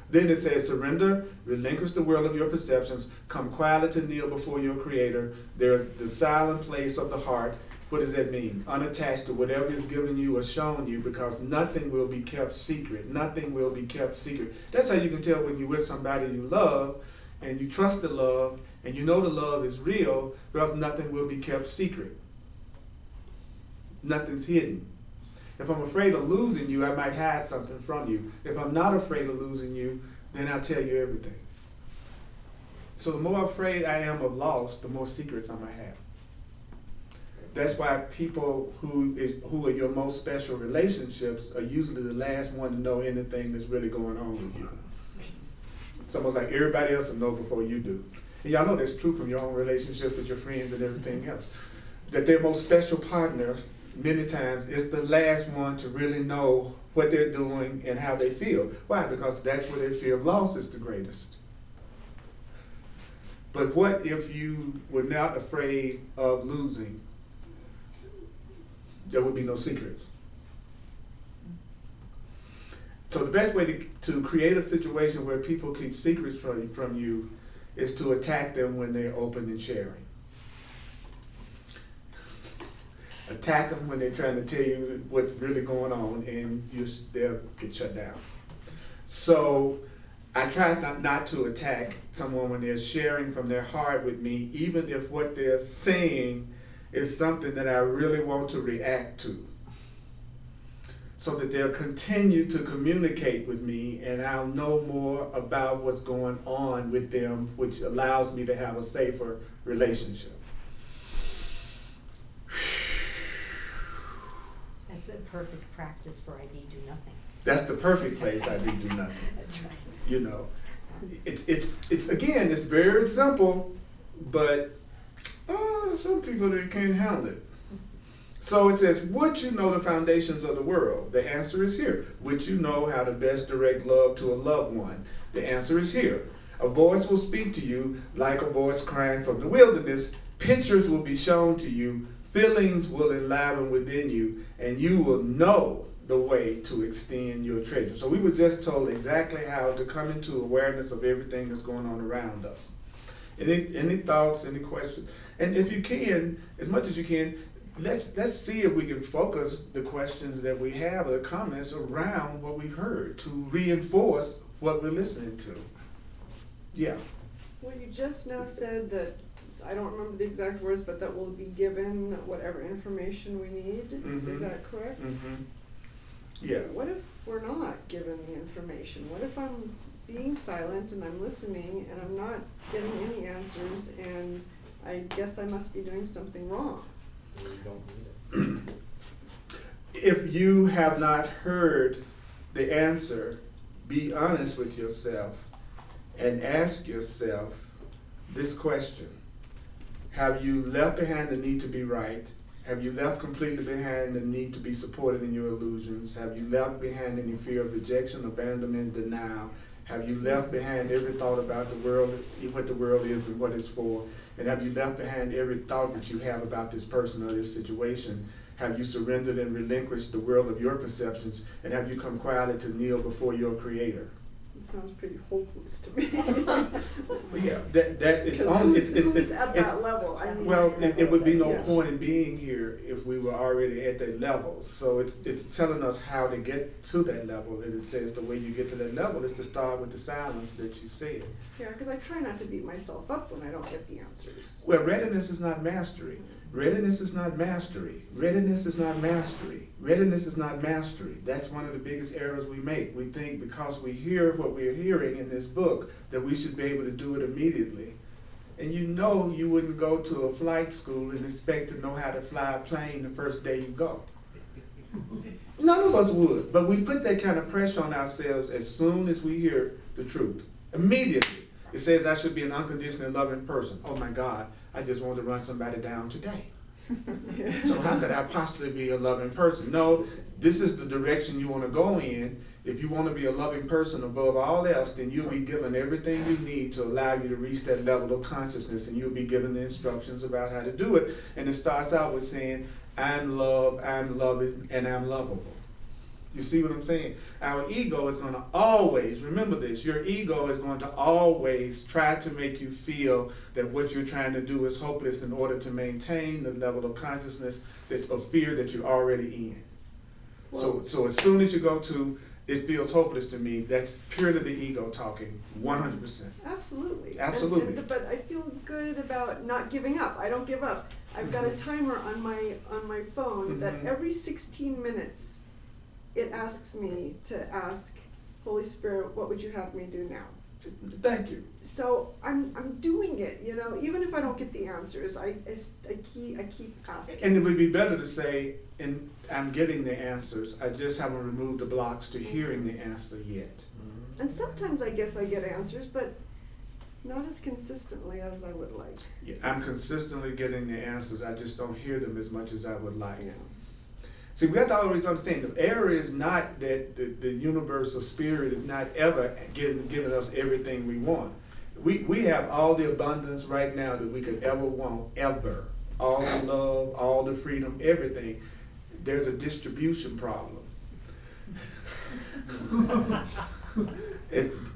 Then it says, surrender, relinquish the world of your perceptions, come quietly to kneel before your Creator. There's the silent place of the heart. What does that mean? Unattached to whatever is given you or shown you, because nothing will be kept secret. Nothing will be kept secret. That's how you can tell when you're with somebody you love, and you trust the love, and you know the love is real, because nothing will be kept secret. Nothing's hidden. If I'm afraid of losing you, I might hide something from you. If I'm not afraid of losing you, then I'll tell you everything. So the more afraid I am of loss, the more secrets I might have. That's why people who are your most special relationships are usually the last one to know anything that's really going on with you. It's almost like everybody else will know before you do. And y'all know that's true from your own relationships with your friends and everything else. That their most special partner, many times, is the last one to really know what they're doing and how they feel. Why? Because that's where their fear of loss is the greatest. But what if you were not afraid of losing? There would be no secrets. So the best way to create a situation where people keep secrets from you is to attack them when they're open and sharing. Attack them when they're trying to tell you what's really going on, and they'll get shut down. So I try not to attack someone when they're sharing from their heart with me, even if what they're saying is something that I really want to react to, so that they'll continue to communicate with me and I'll know more about what's going on with them, which allows me to have a safer relationship. That's a perfect practice for I need do nothing. That's the perfect place I need do nothing. That's right. You know, it's again, it's very simple, but some people, they can't handle it. So it says, would you know the foundations of the world? The answer is here. Would you know how to best direct love to a loved one? The answer is here. A voice will speak to you like a voice crying from the wilderness. Pictures will be shown to you. Feelings will enliven within you, and you will know the way to extend your treasure. So we were just told exactly how to come into awareness of everything that's going on around us. Any thoughts, any questions? And if you can, as much as you can, let's see if we can focus the questions that we have or the comments around what we've heard to reinforce what we're listening to. Yeah. Well, you just now said that, I don't remember the exact words, but that we'll be given whatever information we need. Mm-hmm. Is that correct? Mm-hmm. Yeah. What if we're not given the information? What if I'm being silent and I'm listening and I'm not getting any answers, and I guess I must be doing something wrong? You don't need it. If you have not heard the answer, be honest with yourself and ask yourself this question. Have you left behind the need to be right? Have you left completely behind the need to be supported in your illusions? Have you left behind any fear of rejection, abandonment, denial? Have you left behind every thought about the world, what the world is and what it's for? And have you left behind every thought that you have about this person or this situation? Have you surrendered and relinquished the world of your perceptions? And have you come quietly to kneel before your Creator? It sounds pretty hopeless to me. Yeah, that it's on. Who's at that level? I mean, Well, it would be no yeah. point in being here if we were already at that level. So it's telling us how to get to that level. And it says the way you get to that level is to start with the silence that you said. Yeah, because I try not to beat myself up when I don't get the answers. Well, readiness is not mastery. Readiness is not mastery. Readiness is not mastery. Readiness is not mastery. That's one of the biggest errors we make. We think because we hear what we're hearing in this book that we should be able to do it immediately. And you know you wouldn't go to a flight school and expect to know how to fly a plane the first day you go. None of us would. But we put that kind of pressure on ourselves as soon as we hear the truth. Immediately. It says I should be an unconditionally loving person. Oh my God, I just want to run somebody down today. So how could I possibly be a loving person? No, this is the direction you want to go in. If you want to be a loving person above all else, then you'll be given everything you need to allow you to reach that level of consciousness, and you'll be given the instructions about how to do it. And it starts out with saying, I'm loved, I'm loving, and I'm lovable. You see what I'm saying? Our ego is going to always, remember this, your ego is going to always try to make you feel that what you're trying to do is hopeless in order to maintain the level of consciousness of fear that you're already in. So as soon as you go to, it feels hopeless to me, that's purely the ego talking, 100%. Absolutely. Absolutely. But I feel good about not giving up. I don't give up. I've got a timer on my phone that every 16 minutes it asks me to ask Holy Spirit, what would you have me do now? Thank you. So I'm doing it, you know, even if I don't get the answers, I keep asking. And it would be better to say, and I'm getting the answers, I just haven't removed the blocks to hearing the answer yet. And sometimes I guess I get answers, but not as consistently as I would like. Yeah, I'm consistently getting the answers, I just don't hear them as much as I would like. Yeah. See, we have to always understand, the error is not that the universal spirit is not ever giving us everything we want. We have all the abundance right now that we could ever want, ever. All the love, all the freedom, everything. There's a distribution problem.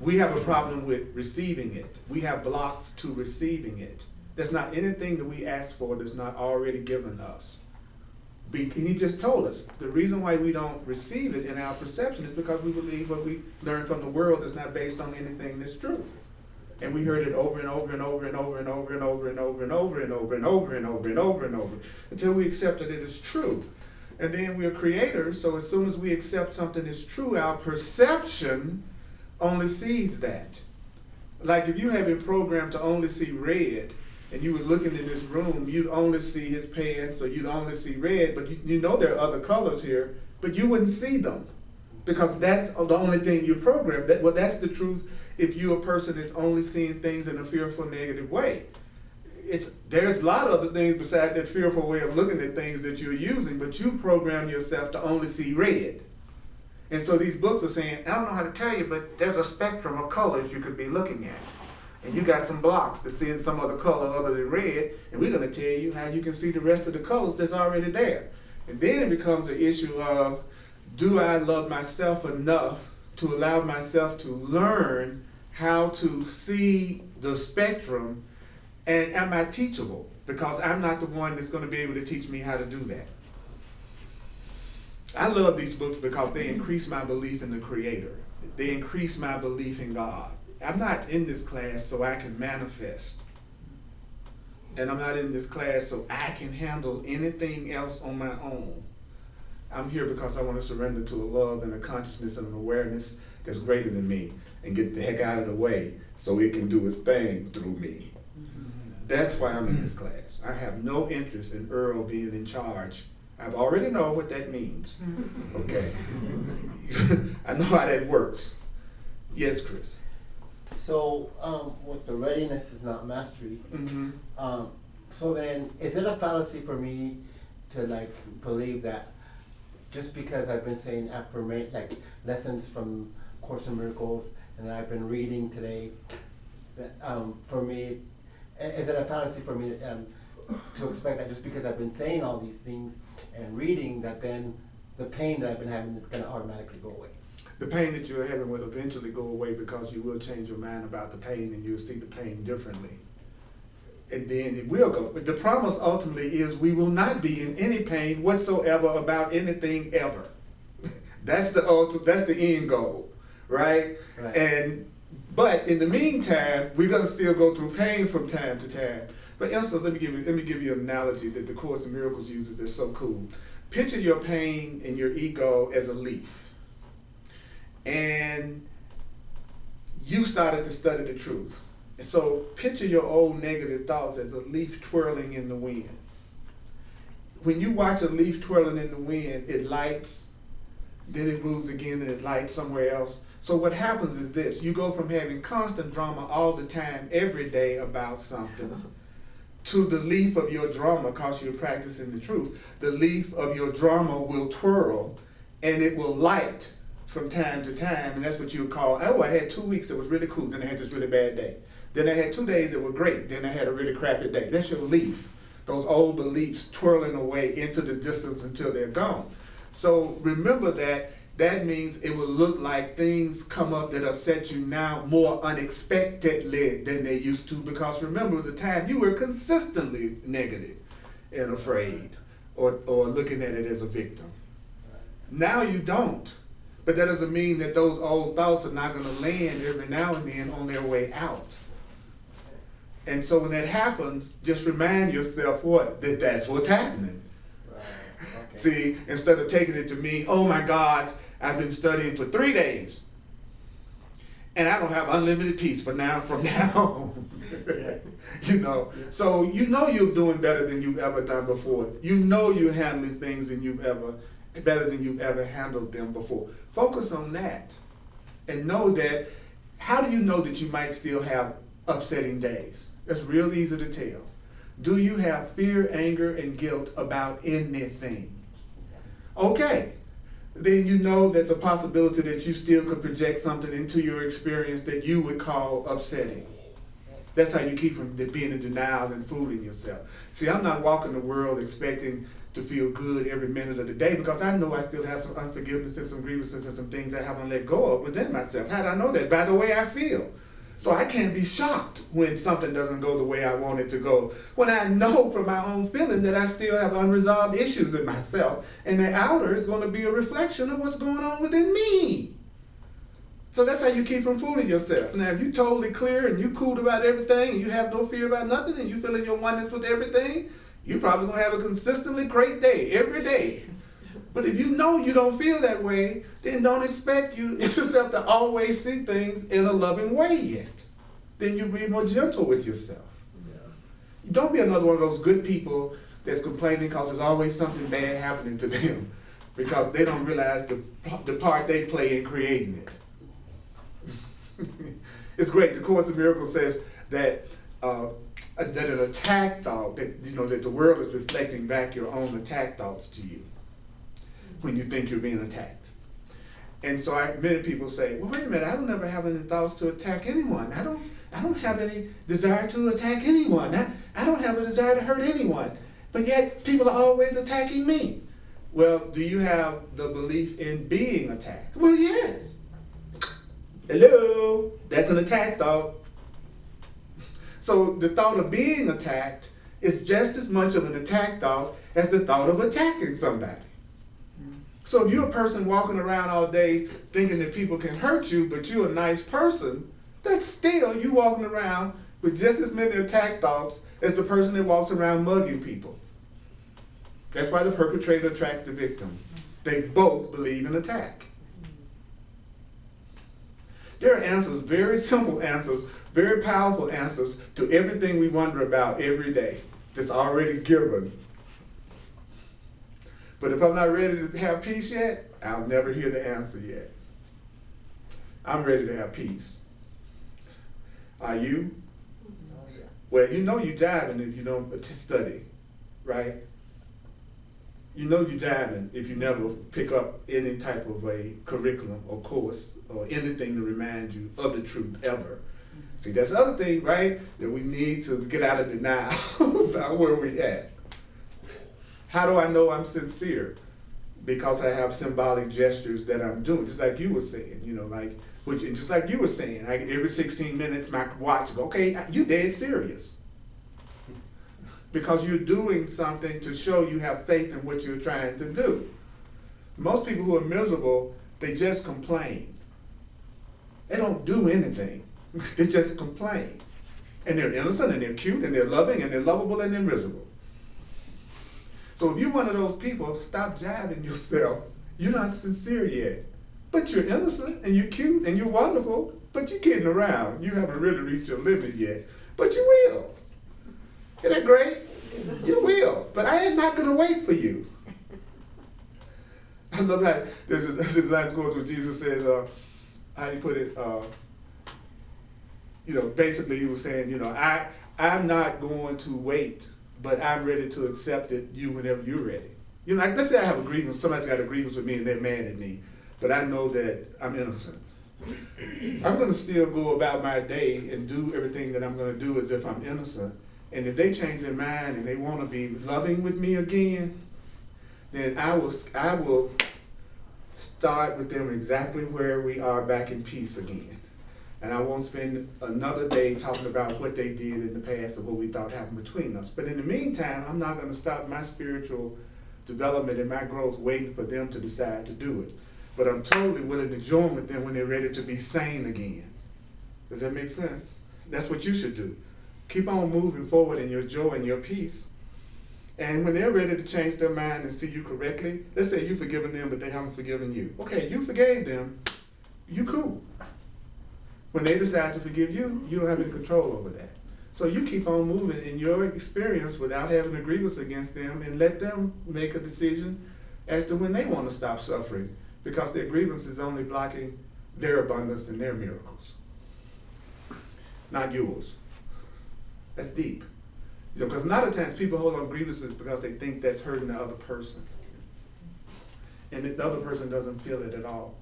We have a problem with receiving it. We have blocks to receiving it. There's not anything that we ask for that's not already given us. And he just told us the reason why we don't receive it in our perception is because we believe what we learn from the world is not based on anything that's true. And we heard it over and over and over and over and over and over and over and over and over and over and over and over and over until we accepted it as true. And then we're creators, so as soon as we accept something as true, our perception only sees that. Like if you have been programmed to only see red, and you were looking in this room, you'd only see his pants, or you'd only see red, but you know there are other colors here, but you wouldn't see them because that's the only thing you're programmed. That's the truth if you're a person that's only seeing things in a fearful, negative way. There's a lot of other things besides that fearful way of looking at things that you're using, but you program yourself to only see red. And so these books are saying, I don't know how to tell you, but there's a spectrum of colors you could be looking at. And you got some blocks to see in some other color other than red, and we're going to tell you how you can see the rest of the colors that's already there. And then it becomes an issue of, do I love myself enough to allow myself to learn how to see the spectrum, and am I teachable? Because I'm not the one that's going to be able to teach me how to do that. I love these books because they increase my belief in the Creator. They increase my belief in God. I'm not in this class so I can manifest. And I'm not in this class so I can handle anything else on my own. I'm here because I want to surrender to a love and a consciousness and an awareness that's greater than me and get the heck out of the way so it can do its thing through me. That's why I'm in this class. I have no interest in Earl being in charge. I already know what that means. Okay. I know how that works. Yes, Chris. So, with the readiness is not mastery, so then is it a fallacy for me to like believe that just because I've been saying like lessons from Course in Miracles and I've been reading today, that for me, is it a fallacy for me to expect that just because I've been saying all these things and reading that then the pain that I've been having is going to automatically go away? The pain that you're having will eventually go away because you will change your mind about the pain and you'll see the pain differently. And then it will go. But the promise ultimately is we will not be in any pain whatsoever about anything ever. That's the end goal, right? But in the meantime, we're going to still go through pain from time to time. For instance, let me give you an analogy that the Course in Miracles uses that's so cool. Picture your pain and your ego as a leaf. And you started to study the truth. And so picture your old negative thoughts as a leaf twirling in the wind. When you watch a leaf twirling in the wind, it lights, then it moves again and it lights somewhere else. So what happens is this: you go from having constant drama all the time, every day about something, to the leaf of your drama, because you're practicing the truth, the leaf of your drama will twirl and it will light from time to time, and that's what you would call, oh, I had 2 weeks that was really cool, then I had this really bad day. Then I had 2 days that were great, then I had a really crappy day. That's your leaf. Those old beliefs twirling away into the distance until they're gone. So remember that means it will look like things come up that upset you now more unexpectedly than they used to, because remember, it was a time you were consistently negative and afraid or looking at it as a victim. Now you don't. But that doesn't mean that those old thoughts are not going to land every now and then on their way out. And so when that happens, just remind yourself what? That that's what's happening. Right. Okay. See, instead of taking it to mean, oh my God, I've been studying for 3 days and I don't have unlimited peace from now on. You know, so you know you're doing better than you've ever done before. You know you're handling things better than you've ever handled them before. Focus on that and know that. How do you know that you might still have upsetting days? It's real easy to tell. Do you have fear, anger, and guilt about anything? Okay, then you know there's a possibility that you still could project something into your experience that you would call upsetting. That's how you keep from being in denial and fooling yourself. See, I'm not walking the world expecting to feel good every minute of the day, because I know I still have some unforgiveness and some grievances and some things I haven't let go of within myself. How do I know that? By the way I feel. So I can't be shocked when something doesn't go the way I want it to go, when I know from my own feeling that I still have unresolved issues in myself, and the outer is going to be a reflection of what's going on within me. So that's how you keep from fooling yourself. Now, if you're totally clear and you're cool about everything and you have no fear about nothing and you feel in your oneness with everything, you're probably going to have a consistently great day every day. But if you know you don't feel that way, then don't expect yourself to always see things in a loving way yet. Then you'll be more gentle with yourself. Yeah. Don't be another one of those good people that's complaining because there's always something bad happening to them, because they don't realize the part they play in creating it. It's great. The Course in Miracles says that an attack thought, that the world is reflecting back your own attack thoughts to you when you think you're being attacked. And so many people say, well, wait a minute, I don't ever have any thoughts to attack anyone. I don't have any desire to attack anyone. I don't have a desire to hurt anyone. But yet people are always attacking me. Well, do you have the belief in being attacked? Well, yes. Hello, that's an attack thought. So the thought of being attacked is just as much of an attack thought as the thought of attacking somebody. So if you're a person walking around all day thinking that people can hurt you, but you're a nice person, that's still you walking around with just as many attack thoughts as the person that walks around mugging people. That's why the perpetrator attracts the victim. They both believe in attack. There are answers, very simple answers, very powerful answers to everything we wonder about every day that's already given. But if I'm not ready to have peace yet, I'll never hear the answer yet. I'm ready to have peace. Are you? Oh, yeah. Well, you know you're jiving if you don't study, right? You know you're jiving if you never pick up any type of a curriculum or course or anything to remind you of the truth ever. See, that's the other thing, right? That we need to get out of denial about where we're at. How do I know I'm sincere? Because I have symbolic gestures that I'm doing, just like you were saying, just like you were saying, every 16 minutes my watch go, okay, you dead serious. Because you're doing something to show you have faith in what you're trying to do. Most people who are miserable, they just complain. They don't do anything. They just complain. And they're innocent, and they're cute, and they're loving, and they're lovable, and they're miserable. So if you're one of those people, stop jiving yourself. You're not sincere yet. But you're innocent, and you're cute, and you're wonderful, but you're kidding around. You haven't really reached your limit yet. But you will. Isn't that great? You will. But I am not going to wait for you. I love that. There's this line goes where Jesus says, how you put it, basically he was saying, I'm not going to wait, but I'm ready to accept it, you, whenever you're ready. You know, like, let's say I have a grievance, somebody's got a grievance with me and they're mad at me, but I know that I'm innocent. I'm gonna still go about my day and do everything that I'm gonna do as if I'm innocent. And if they change their mind and they wanna be loving with me again, then I will start with them exactly where we are, back in peace again. And I won't spend another day talking about what they did in the past or what we thought happened between us. But in the meantime, I'm not gonna stop my spiritual development and my growth waiting for them to decide to do it. But I'm totally willing to join with them when they're ready to be sane again. Does that make sense? That's what you should do. Keep on moving forward in your joy and your peace. And when they're ready to change their mind and see you correctly, let's say you've forgiven them, but they haven't forgiven you. Okay, you forgave them, you cool. When they decide to forgive you, you don't have any control over that. So you keep on moving in your experience without having a grievance against them, and let them make a decision as to when they want to stop suffering, because their grievance is only blocking their abundance and their miracles, not yours. That's deep. You know, because a lot of times people hold on grievances because they think that's hurting the other person. And the other person doesn't feel it at all.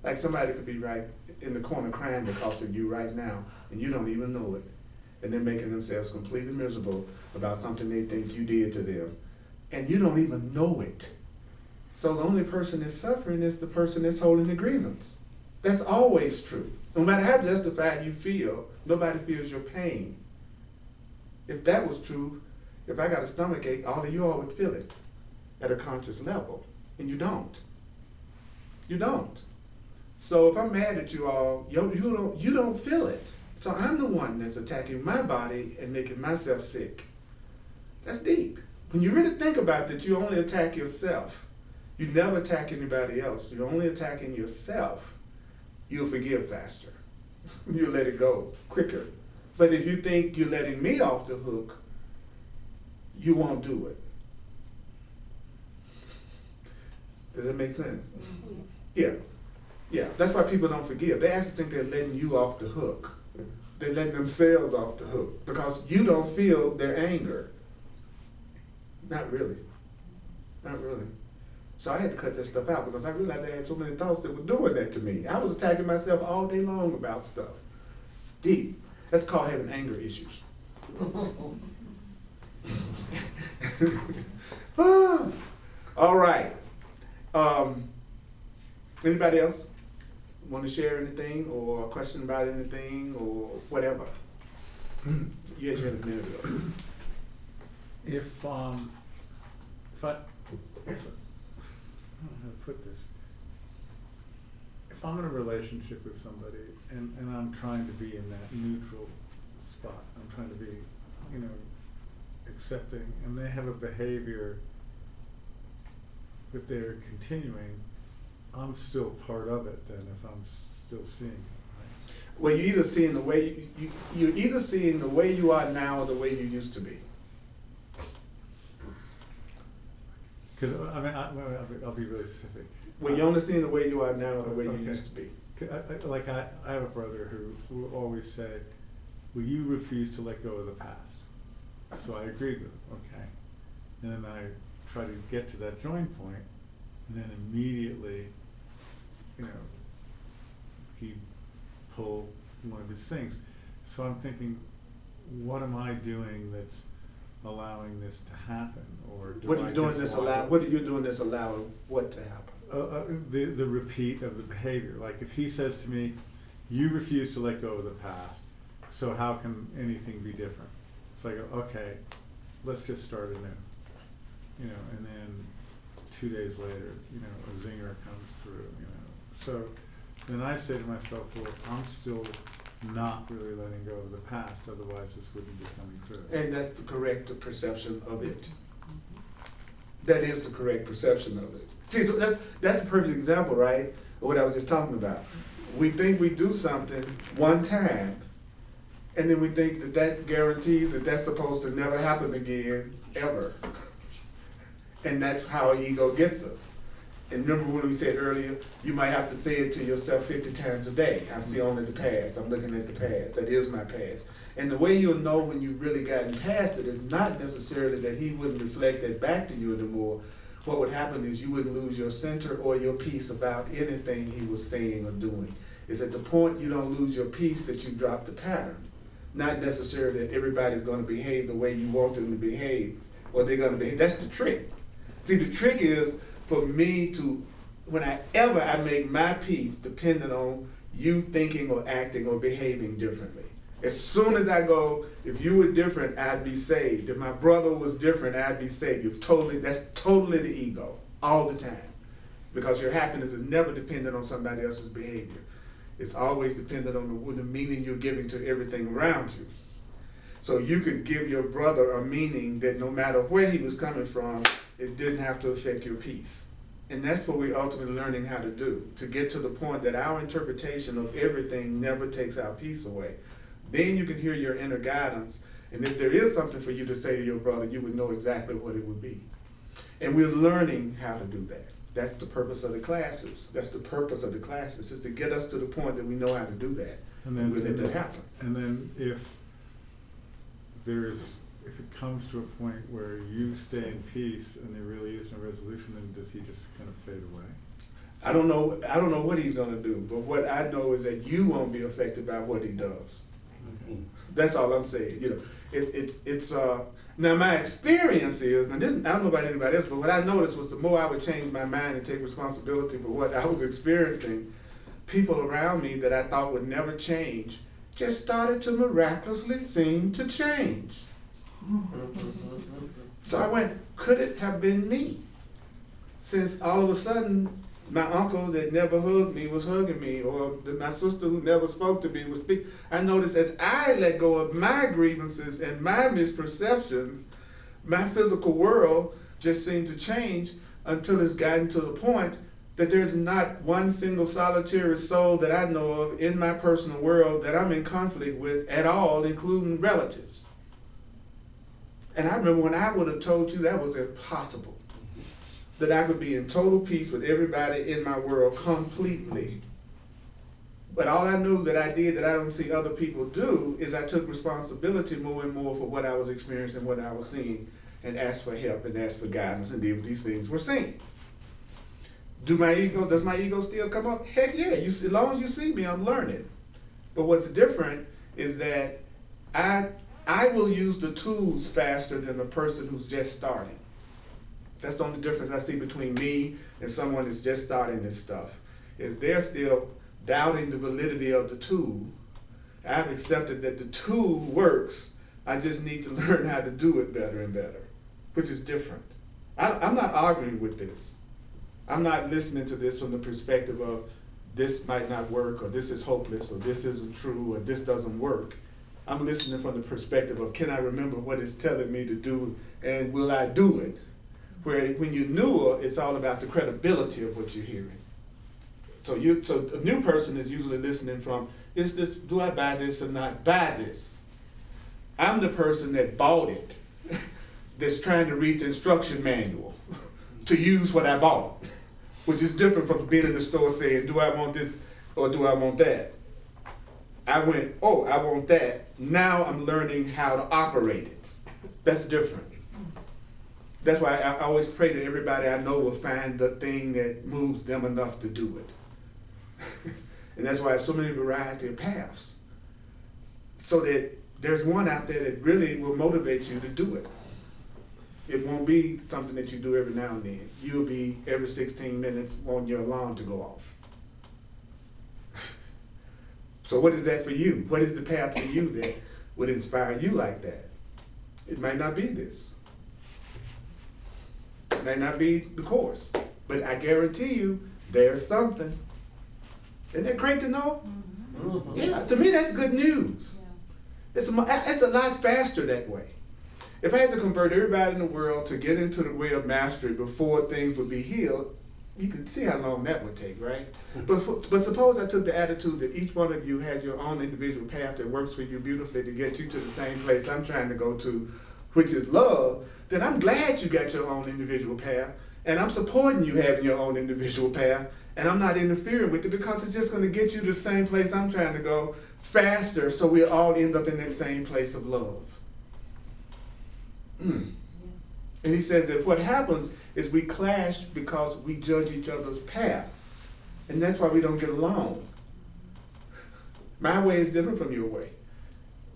Like somebody could be right in the corner crying because of you right now, and you don't even know it. And they're making themselves completely miserable about something they think you did to them. And you don't even know it. So the only person that's suffering is the person that's holding the grievance. That's always true. No matter how justified you feel, nobody feels your pain. If that was true, if I got a stomach ache, all of you all would feel it at a conscious level. And you don't. You don't. So if I'm mad at you all, you don't feel it. So I'm the one that's attacking my body and making myself sick. That's deep. When you really think about that, you only attack yourself. You never attack anybody else. You're only attacking yourself. You'll forgive faster. You'll let it go quicker. But if you think you're letting me off the hook, you won't do it. Does that make sense? Yeah. Yeah. That's why people don't forgive. They actually think they're letting you off the hook. They're letting themselves off the hook because you don't feel their anger. Not really. Not really. So I had to cut that stuff out because I realized I had so many thoughts that were doing that to me. I was attacking myself all day long about stuff. Deep. That's called having anger issues. All right. Anybody else want to share anything or a question about anything or whatever? Yes, you had a minute ago. If I don't know how to put this. If I'm in a relationship with somebody and I'm trying to be in that neutral spot, I'm trying to be, accepting, and they have a behavior that they're continuing, I'm still part of it then if I'm still seeing it, right? Well, you're either seeing the way you're either seeing the way you are now or the way you used to be. Because I'll be really specific. Well, you're only seeing the way you are now or the way you Okay. used to be. I have a brother who always said, well, you refuse to let go of the past. So I agreed with him, okay. And then I try to get to that join point, and then immediately, he'd pull one of his things. So I'm thinking, what am I doing that's allowing this to happen? Or do What are I you doing just this walk allow? up- What are you doing this allowing what to happen? The repeat of the behavior. Like if he says to me, you refuse to let go of the past, so how can anything be different? So I go, okay, let's just start anew. And then 2 days later, a zinger comes through, So then I say to myself, well, I'm still not really letting go of the past, otherwise this wouldn't be coming through. And that's the correct perception of it. That is the correct perception of it. See, so that's a perfect example, right, of what I was just talking about. We think we do something one time, and then we think that that guarantees that that's supposed to never happen again, ever. And that's how ego gets us. And remember when we said earlier, you might have to say it to yourself 50 times a day. I see only the past. I'm looking at the past. That is my past. And the way you'll know when you've really gotten past it is not necessarily that he wouldn't reflect that back to you anymore. What would happen is you wouldn't lose your center or your peace about anything he was saying or doing. It's at the point you don't lose your peace that you drop the pattern. Not necessarily that everybody's going to behave the way you want them to behave, or they're going to behave. That's the trick. See, the trick is for me to, whenever I make my peace dependent on you thinking or acting or behaving differently. As soon as I go, if you were different, I'd be saved. If my brother was different, I'd be saved. That's totally the ego, all the time. Because your happiness is never dependent on somebody else's behavior. It's always dependent on the meaning you're giving to everything around you. So you could give your brother a meaning that no matter where he was coming from, it didn't have to affect your peace. And that's what we're ultimately learning how to do, to get to the point that our interpretation of everything never takes our peace away. Then you can hear your inner guidance, and if there is something for you to say to your brother, you would know exactly what it would be. And we're learning how to do that. That's the purpose of the classes. That's the purpose of the classes, is to get us to the point that we know how to do that. And then we let that happen. And then if it comes to a point where you stay in peace and there really is no resolution, then does he just kind of fade away? I don't know what he's going to do, but what I know is that you won't be affected by what he does. That's all I'm saying. You know, it's now my experience is, and this, I don't know about anybody else, but what I noticed was the more I would change my mind and take responsibility for what I was experiencing, people around me that I thought would never change just started to miraculously seem to change. So I went, could it have been me? Since all of a sudden my uncle that never hugged me was hugging me, or my sister who never spoke to me was speaking. I noticed as I let go of my grievances and my misperceptions, my physical world just seemed to change until it's gotten to the point that there's not one single solitary soul that I know of in my personal world that I'm in conflict with at all, including relatives. And I remember when I would have told you that was impossible, that I could be in total peace with everybody in my world completely. But all I knew that I did that I don't see other people do is I took responsibility more and more for what I was experiencing, what I was seeing, and asked for help and asked for guidance and did what these things were saying. Does my ego still come up? Heck yeah, as long as you see me, I'm learning. But what's different is that I will use the tools faster than a person who's just starting. That's the only difference I see between me and someone that's just starting this stuff, is they're still doubting the validity of the tool. I've accepted that the tool works. I just need to learn how to do it better and better, which is different. I'm not arguing with this. I'm not listening to this from the perspective of this might not work, or this is hopeless, or this isn't true, or this doesn't work. I'm listening from the perspective of, can I remember what it's telling me to do, and will I do it? Where when you're newer, it's all about the credibility of what you're hearing. So a new person is usually listening from, do I buy this or not buy this? I'm the person that bought it, that's trying to read the instruction manual to use what I bought, which is different from being in the store saying, do I want this or do I want that? I went, oh, I want that. Now I'm learning how to operate it. That's different. That's why I always pray that everybody I know will find the thing that moves them enough to do it. And that's why there's so many variety of paths. So that there's one out there that really will motivate you to do it. It won't be something that you do every now and then. You'll be every 16 minutes on your alarm to go off. So what is that for you? What is the path for you that would inspire you like that? It might not be this. It may not be the course, but I guarantee you there's something. Isn't that great to know? Mm-hmm. Yeah, to me that's good news. Yeah. It's a lot faster that way. If I had to convert everybody in the world to get into the way of mastery before things would be healed, you can see how long that would take, right? But suppose I took the attitude that each one of you has your own individual path that works for you beautifully to get you to the same place I'm trying to go to, which is love, then I'm glad you got your own individual path, And I'm supporting you having your own individual path, and I'm not interfering with it because it's just going to get you to the same place I'm trying to go faster, so we all end up in that same place of love. And he says that what happens is we clash because we judge each other's path. And that's why we don't get along. My way is different from your way.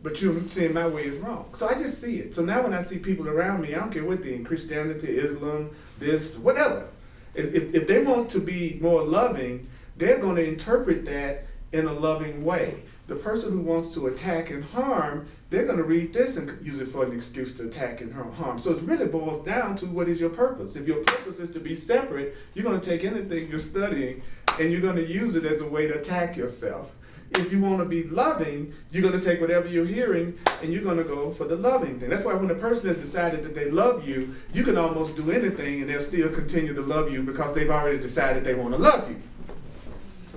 But you're saying my way is wrong. So I just see it. So now when I see people around me, I don't care what they're in, Christianity, Islam, this, whatever. If they want to be more loving, they're going to interpret that in a loving way. The person who wants to attack and harm, they're going to read this and use it for an excuse to attack and harm. So it really boils down to what is your purpose. If your purpose is to be separate, you're going to take anything you're studying and you're going to use it as a way to attack yourself. If you want to be loving, you're going to take whatever you're hearing and you're going to go for the loving thing. That's why when a person has decided that they love you, you can almost do anything and they'll still continue to love you because they've already decided they want to love you.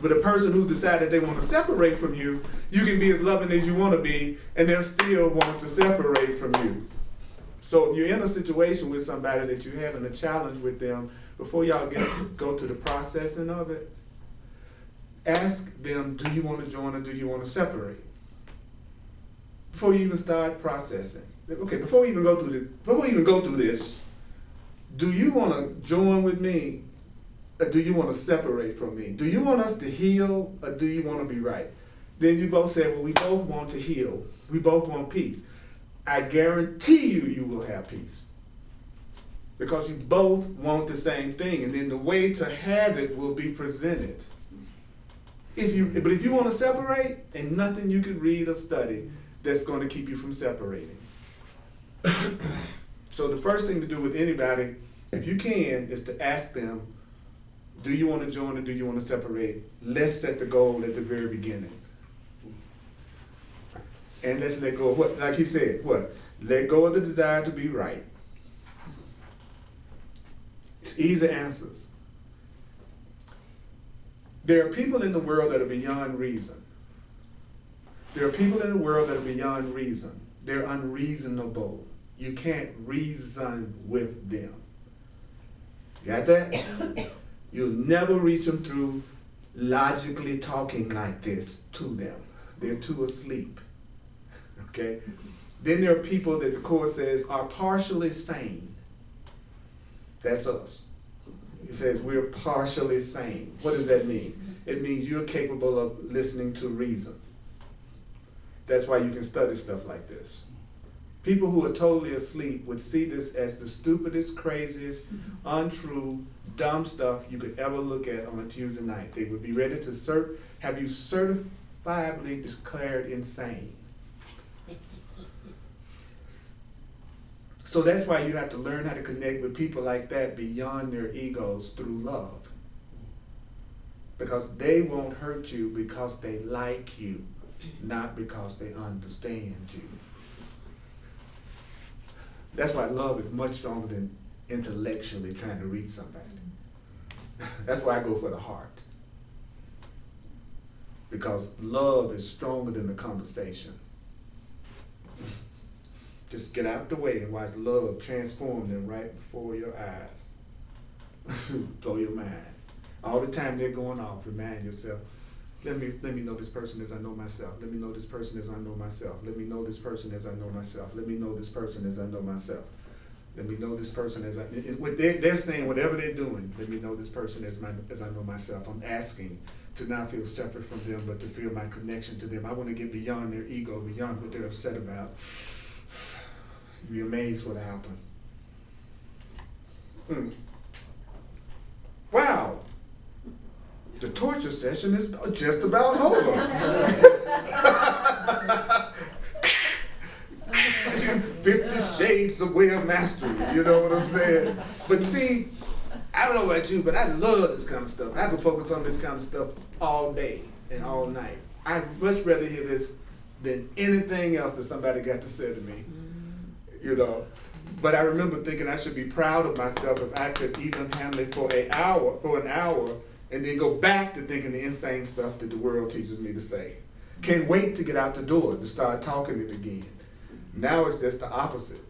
But a person who's decided they want to separate from you, you can be as loving as you want to be, and they'll still want to separate from you. So if you're in a situation with somebody that you're having a challenge with them, before y'all go to the processing of it, ask them, do you want to join or do you want to separate? Before you even start processing. Okay, before we even go through this, do you want to join with me? Or do you want to separate from me? Do you want us to heal or do you want to be right? Then you both say, well, we both want to heal. We both want peace. I guarantee you will have peace. Because you both want the same thing. And then the way to have it will be presented. But if you want to separate, ain't nothing you can read or study that's going to keep you from separating. So the first thing to do with anybody, if you can, is to ask them, do you want to join or do you want to separate? Let's set the goal at the very beginning. And let's let go of what, like he said, what? Let go of the desire to be right. It's easy answers. There are people in the world that are beyond reason. There are people in the world that are beyond reason. They're unreasonable. You can't reason with them. Got that? You'll never reach them through logically talking like this to them. They're too asleep. Okay? Then there are people that the Course says are partially sane. That's us. It says we're partially sane. What does that mean? It means you're capable of listening to reason. That's why you can study stuff like this. People who are totally asleep would see this as the stupidest, craziest, untrue, dumb stuff you could ever look at on a Tuesday night. They would be ready to have you certifiably declared insane. So that's why you have to learn how to connect with people like that beyond their egos through love. Because they won't hurt you because they like you, not because they understand you. That's why love is much stronger than intellectually trying to reach somebody. That's why I go for the heart. Because love is stronger than the conversation. Just get out the way and watch love transform them right before your eyes. Blow your mind. All the time they're going off, remind yourself, let me know this person as I know myself. Let me know this person as I know myself. Let me know this person as I know myself. Let me know this person as I know myself. Let me know this person as I... They're saying whatever they're doing, let me know this person as I know myself. I'm asking to not feel separate from them, but to feel my connection to them. I want to get beyond their ego, beyond what they're upset about. You'd be amazed what happened. Wow. The torture session is just about over. 50 Shades of Way of Mastery, you know what I'm saying? But see, I don't know about you, but I love this kind of stuff. I can focus on this kind of stuff all day and all night. I'd much rather hear this than anything else that somebody got to say to me, you know. But I remember thinking I should be proud of myself if I could even handle it for an hour, and then go back to thinking the insane stuff that the world teaches me to say. Can't wait to get out the door to start talking it again. Now it's just the opposite.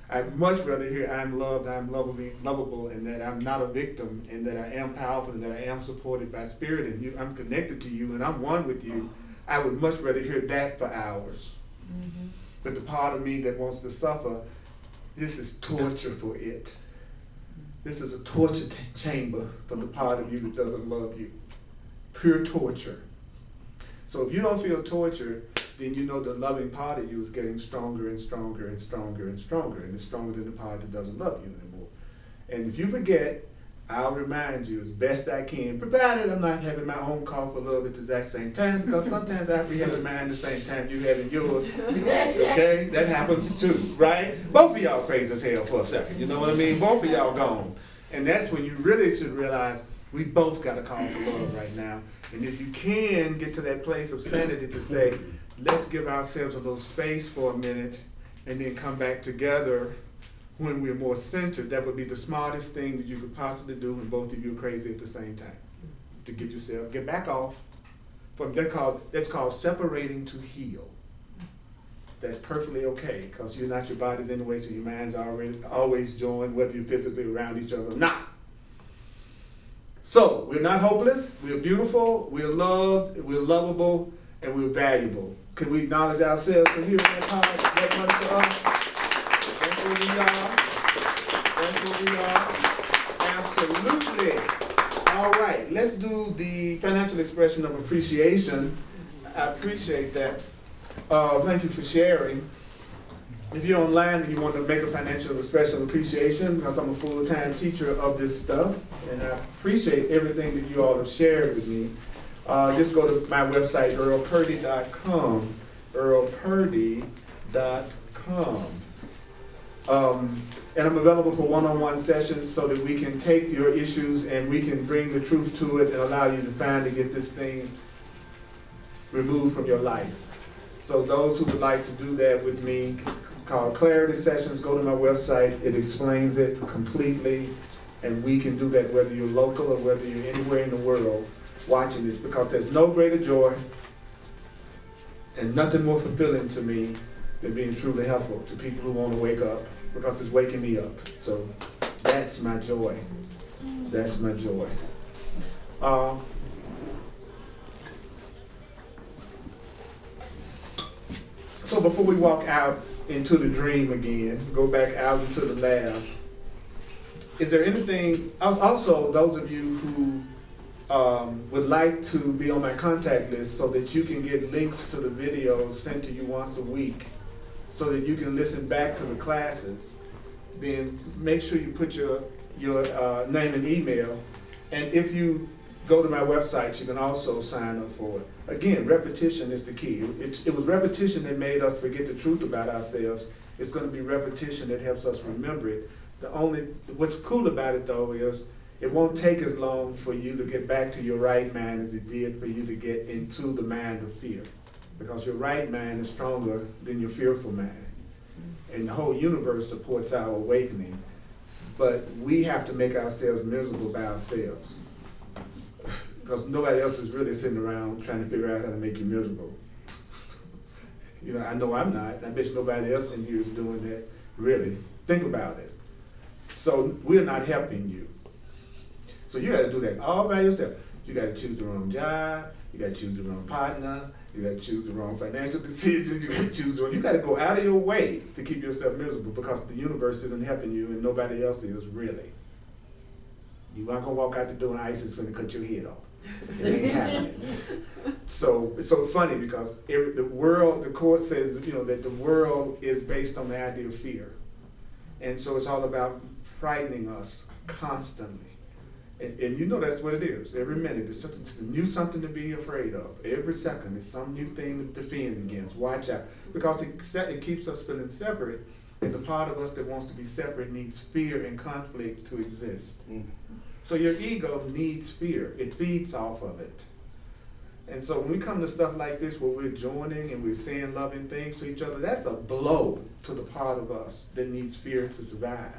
I'd much rather hear I'm loved, I'm lovable, and that I'm not a victim, and that I am powerful, and that I am supported by spirit, and I'm connected to you, and I'm one with you. I would much rather hear that for hours. Mm-hmm. But the part of me that wants to suffer, this is torture for it. This is a torture chamber for the part of you that doesn't love you. Pure torture. So if you don't feel torture, then you know the loving part of you is getting stronger and stronger and stronger and stronger, and it's stronger than the part that doesn't love you anymore. And if you forget, I'll remind you as best I can, provided I'm not having my own cough a little bit at the exact same time, because sometimes I'll be having mine the same time you having yours. Okay? That happens too, right? Both of y'all crazy as hell for a second, you know what I mean? Both of y'all gone. And that's when you really should realize we both got a call for love right now. And if you can get to that place of sanity to say, let's give ourselves a little space for a minute and then come back together when we're more centered, that would be the smartest thing that you could possibly do when both of you are crazy at the same time. To get yourself, get back off from that's called separating to heal. That's perfectly okay, because you're not your bodies anyway, so your minds are always joined, whether you're physically around each other or not. So, we're not hopeless, we're beautiful, we're loved, we're lovable, and we're valuable. Can we acknowledge ourselves for hearing that part that much for us? That's what we are. That's what we are. Absolutely. All right, let's do the financial expression of appreciation. I appreciate that. Thank you for sharing. If you're online and you want to make a financial expression of appreciation, because I'm a full-time teacher of this stuff, and I appreciate everything that you all have shared with me, just go to my website, earlpurdy.com, earlpurdy.com. And I'm available for one-on-one sessions so that we can take your issues and we can bring the truth to it and allow you to finally get this thing removed from your life. So those who would like to do that with me, call Clarity Sessions, go to my website, it explains it completely, and we can do that whether you're local or whether you're anywhere in the world watching this, because there's no greater joy and nothing more fulfilling to me than being truly helpful to people who want to wake up, because it's waking me up. So that's my joy. That's my joy. So before we walk out into the dream again, go back out into the lab, is there anything, also those of you who would like to be on my contact list so that you can get links to the videos sent to you once a week so that you can listen back to the classes, then make sure you put your name and email. And if you go to my website, you can also sign up for it. Again, repetition is the key. It was repetition that made us forget the truth about ourselves. It's going to be repetition that helps us remember it. What's cool about it though is it won't take as long for you to get back to your right mind as it did for you to get into the mind of fear. Because your right mind is stronger than your fearful mind. And the whole universe supports our awakening. But we have to make ourselves miserable by ourselves. Because nobody else is really sitting around trying to figure out how to make you miserable. You know, I know I'm not. I bet you nobody else in here is doing that, really. Think about it. So we're not helping you. So you got to do that all by yourself. You got to choose the wrong job. You got to choose the wrong partner. You got to choose the wrong financial decisions. You got to choose the wrong. You got to go out of your way to keep yourself miserable, because the universe isn't helping you and nobody else is really. You're not going to walk out the door and ISIS is going to cut your head off. It ain't happening. So it's so funny because the court says that the world is based on the idea of fear. And so it's all about frightening us constantly. And that's what it is. Every minute, it's something to be afraid of. Every second, it's some new thing to defend against. Watch out. Because it keeps us feeling separate. And the part of us that wants to be separate needs fear and conflict to exist. Mm. So your ego needs fear. It feeds off of it. And so when we come to stuff like this where we're joining and we're saying loving things to each other, that's a blow to the part of us that needs fear to survive.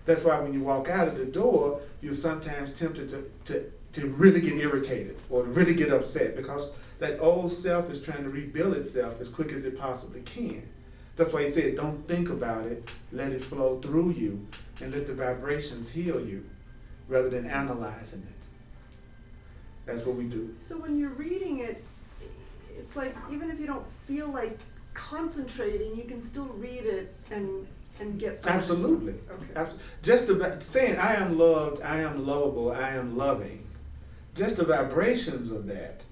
That's why when you walk out of the door, you're sometimes tempted to really get irritated or to really get upset, because that old self is trying to rebuild itself as quick as it possibly can. That's why he said, don't think about it, let it flow through you, and let the vibrations heal you, rather than analyzing it. That's what we do. So when you're reading it, it's like, even if you don't feel like concentrating, you can still read it and get something. Absolutely. Okay. Just saying, I am loved, I am lovable, I am loving, just the vibrations of that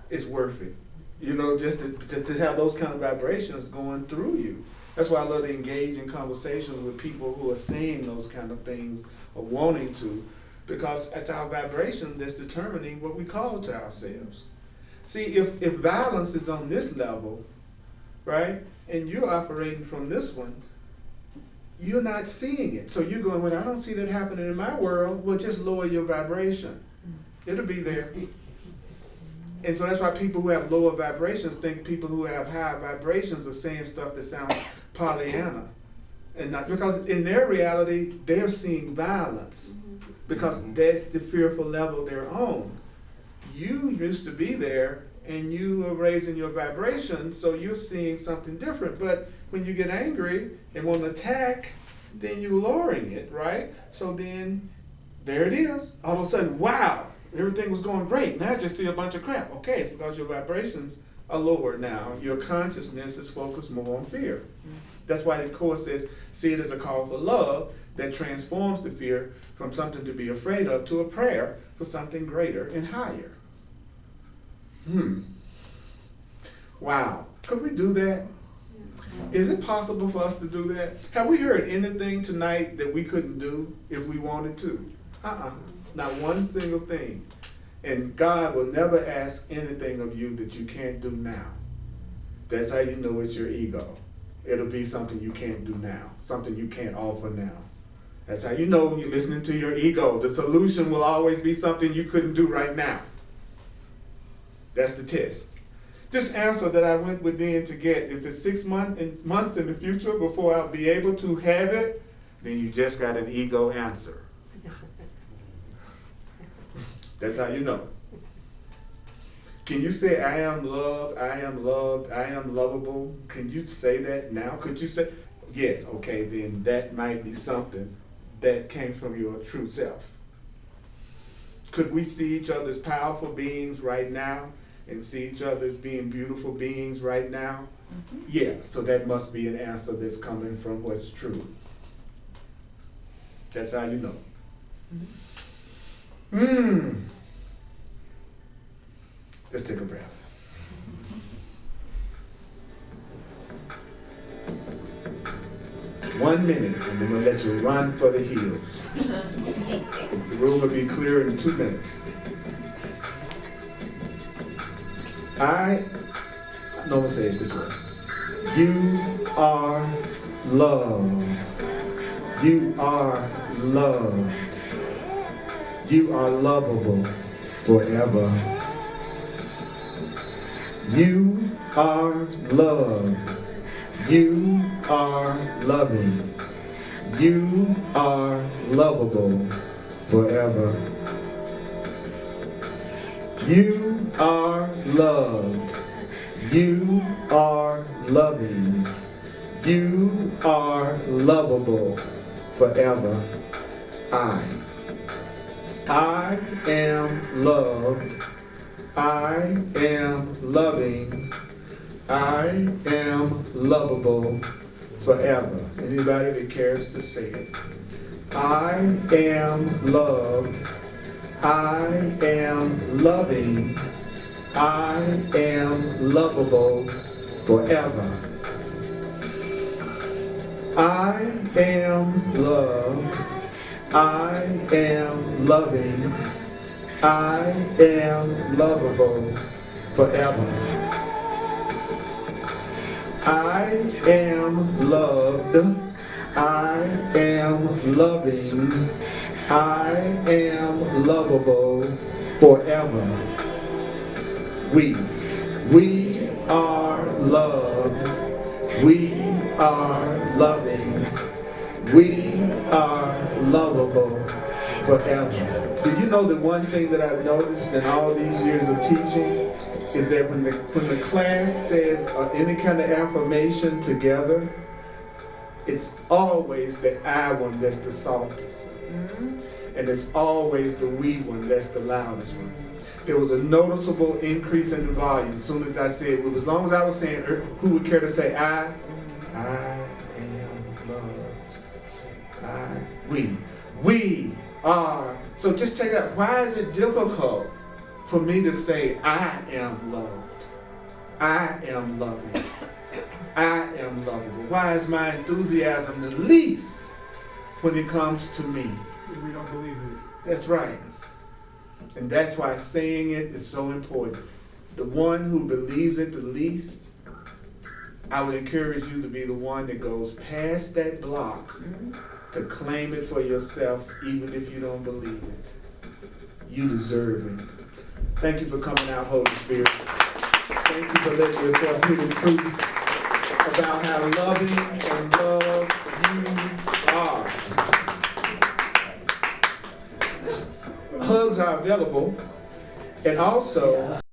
is worth it. You know, just to have those kind of vibrations going through you. That's why I love to engage in conversations with people who are saying those kind of things or wanting to, because it's our vibration that's determining what we call to ourselves. See, if violence is on this level, right, and you're operating from this one, you're not seeing it. So you're going, well, I don't see that happening in my world. Well, just lower your vibration. It'll be there. And so that's why people who have lower vibrations think people who have high vibrations are saying stuff that sounds Pollyanna. And not because in their reality, they're seeing violence because that's the fearful level they're on. You used to be there and you are raising your vibration, so you're seeing something different. But when you get angry and want to attack, then you're lowering it, right? So then there it is. All of a sudden, wow, everything was going great. Now I just see a bunch of crap. Okay, it's because your vibrations are lower now. Your consciousness is focused more on fear. That's why the Course says, see it as a call for love that transforms the fear from something to be afraid of to a prayer for something greater and higher. Wow. Could we do that? Is it possible for us to do that? Have we heard anything tonight that we couldn't do if we wanted to? Not one single thing. And God will never ask anything of you that you can't do now. That's how you know it's your ego. It'll be something you can't do now, something you can't offer now. That's how you know when you're listening to your ego. The solution will always be something you couldn't do right now. That's the test. This answer that I went within to get, is it 6 months in the future before I'll be able to have it? Then you just got an ego answer. That's how you know. Can you say, I am loved, I am loved, I am lovable? Can you say that now? Could you say, yes, okay, then that might be something that came from your true self. Could we see each other as powerful beings right now and see each other as being beautiful beings right now? Yeah, so that must be an answer that's coming from what's true. That's how you know. Let's take a breath. One minute, and then we'll let you run for the hills. The room will be clear in 2 minutes. I'm going to say it this way. You are loved. You are loved. You are lovable forever. You are loved. You are loving. You are lovable forever. You are loved. You are loving. You are lovable forever. I am loved. I am loving. I am lovable forever. Anybody that cares to say it. I am loved. I am loving. I am lovable forever. I am loved. I am loving. I am lovable forever. I am loved. I am loving. I am lovable forever. We are loved. We are loving. We are lovable forever. Do you know the one thing that I've noticed in all these years of teaching? is that when the class says any kind of affirmation together, it's always the I one that's the softest. And it's always the we one that's the loudest one. There was a noticeable increase in the volume as soon as I said, well, as long as I was saying, who would care to say I am loved. We are. So just check out, why is it difficult for me to say I am loved? I am loving. I am lovable. Why is my enthusiasm the least when it comes to me? Because we don't believe it. That's right. And that's why saying it is so important. The one who believes it the least, I would encourage you to be the one that goes past that block to claim it for yourself, even if you don't believe it. You deserve it. Thank you for coming out, Holy Spirit. Thank you for letting yourself hear the truth about how loving and loved you are. Hugs are available, and also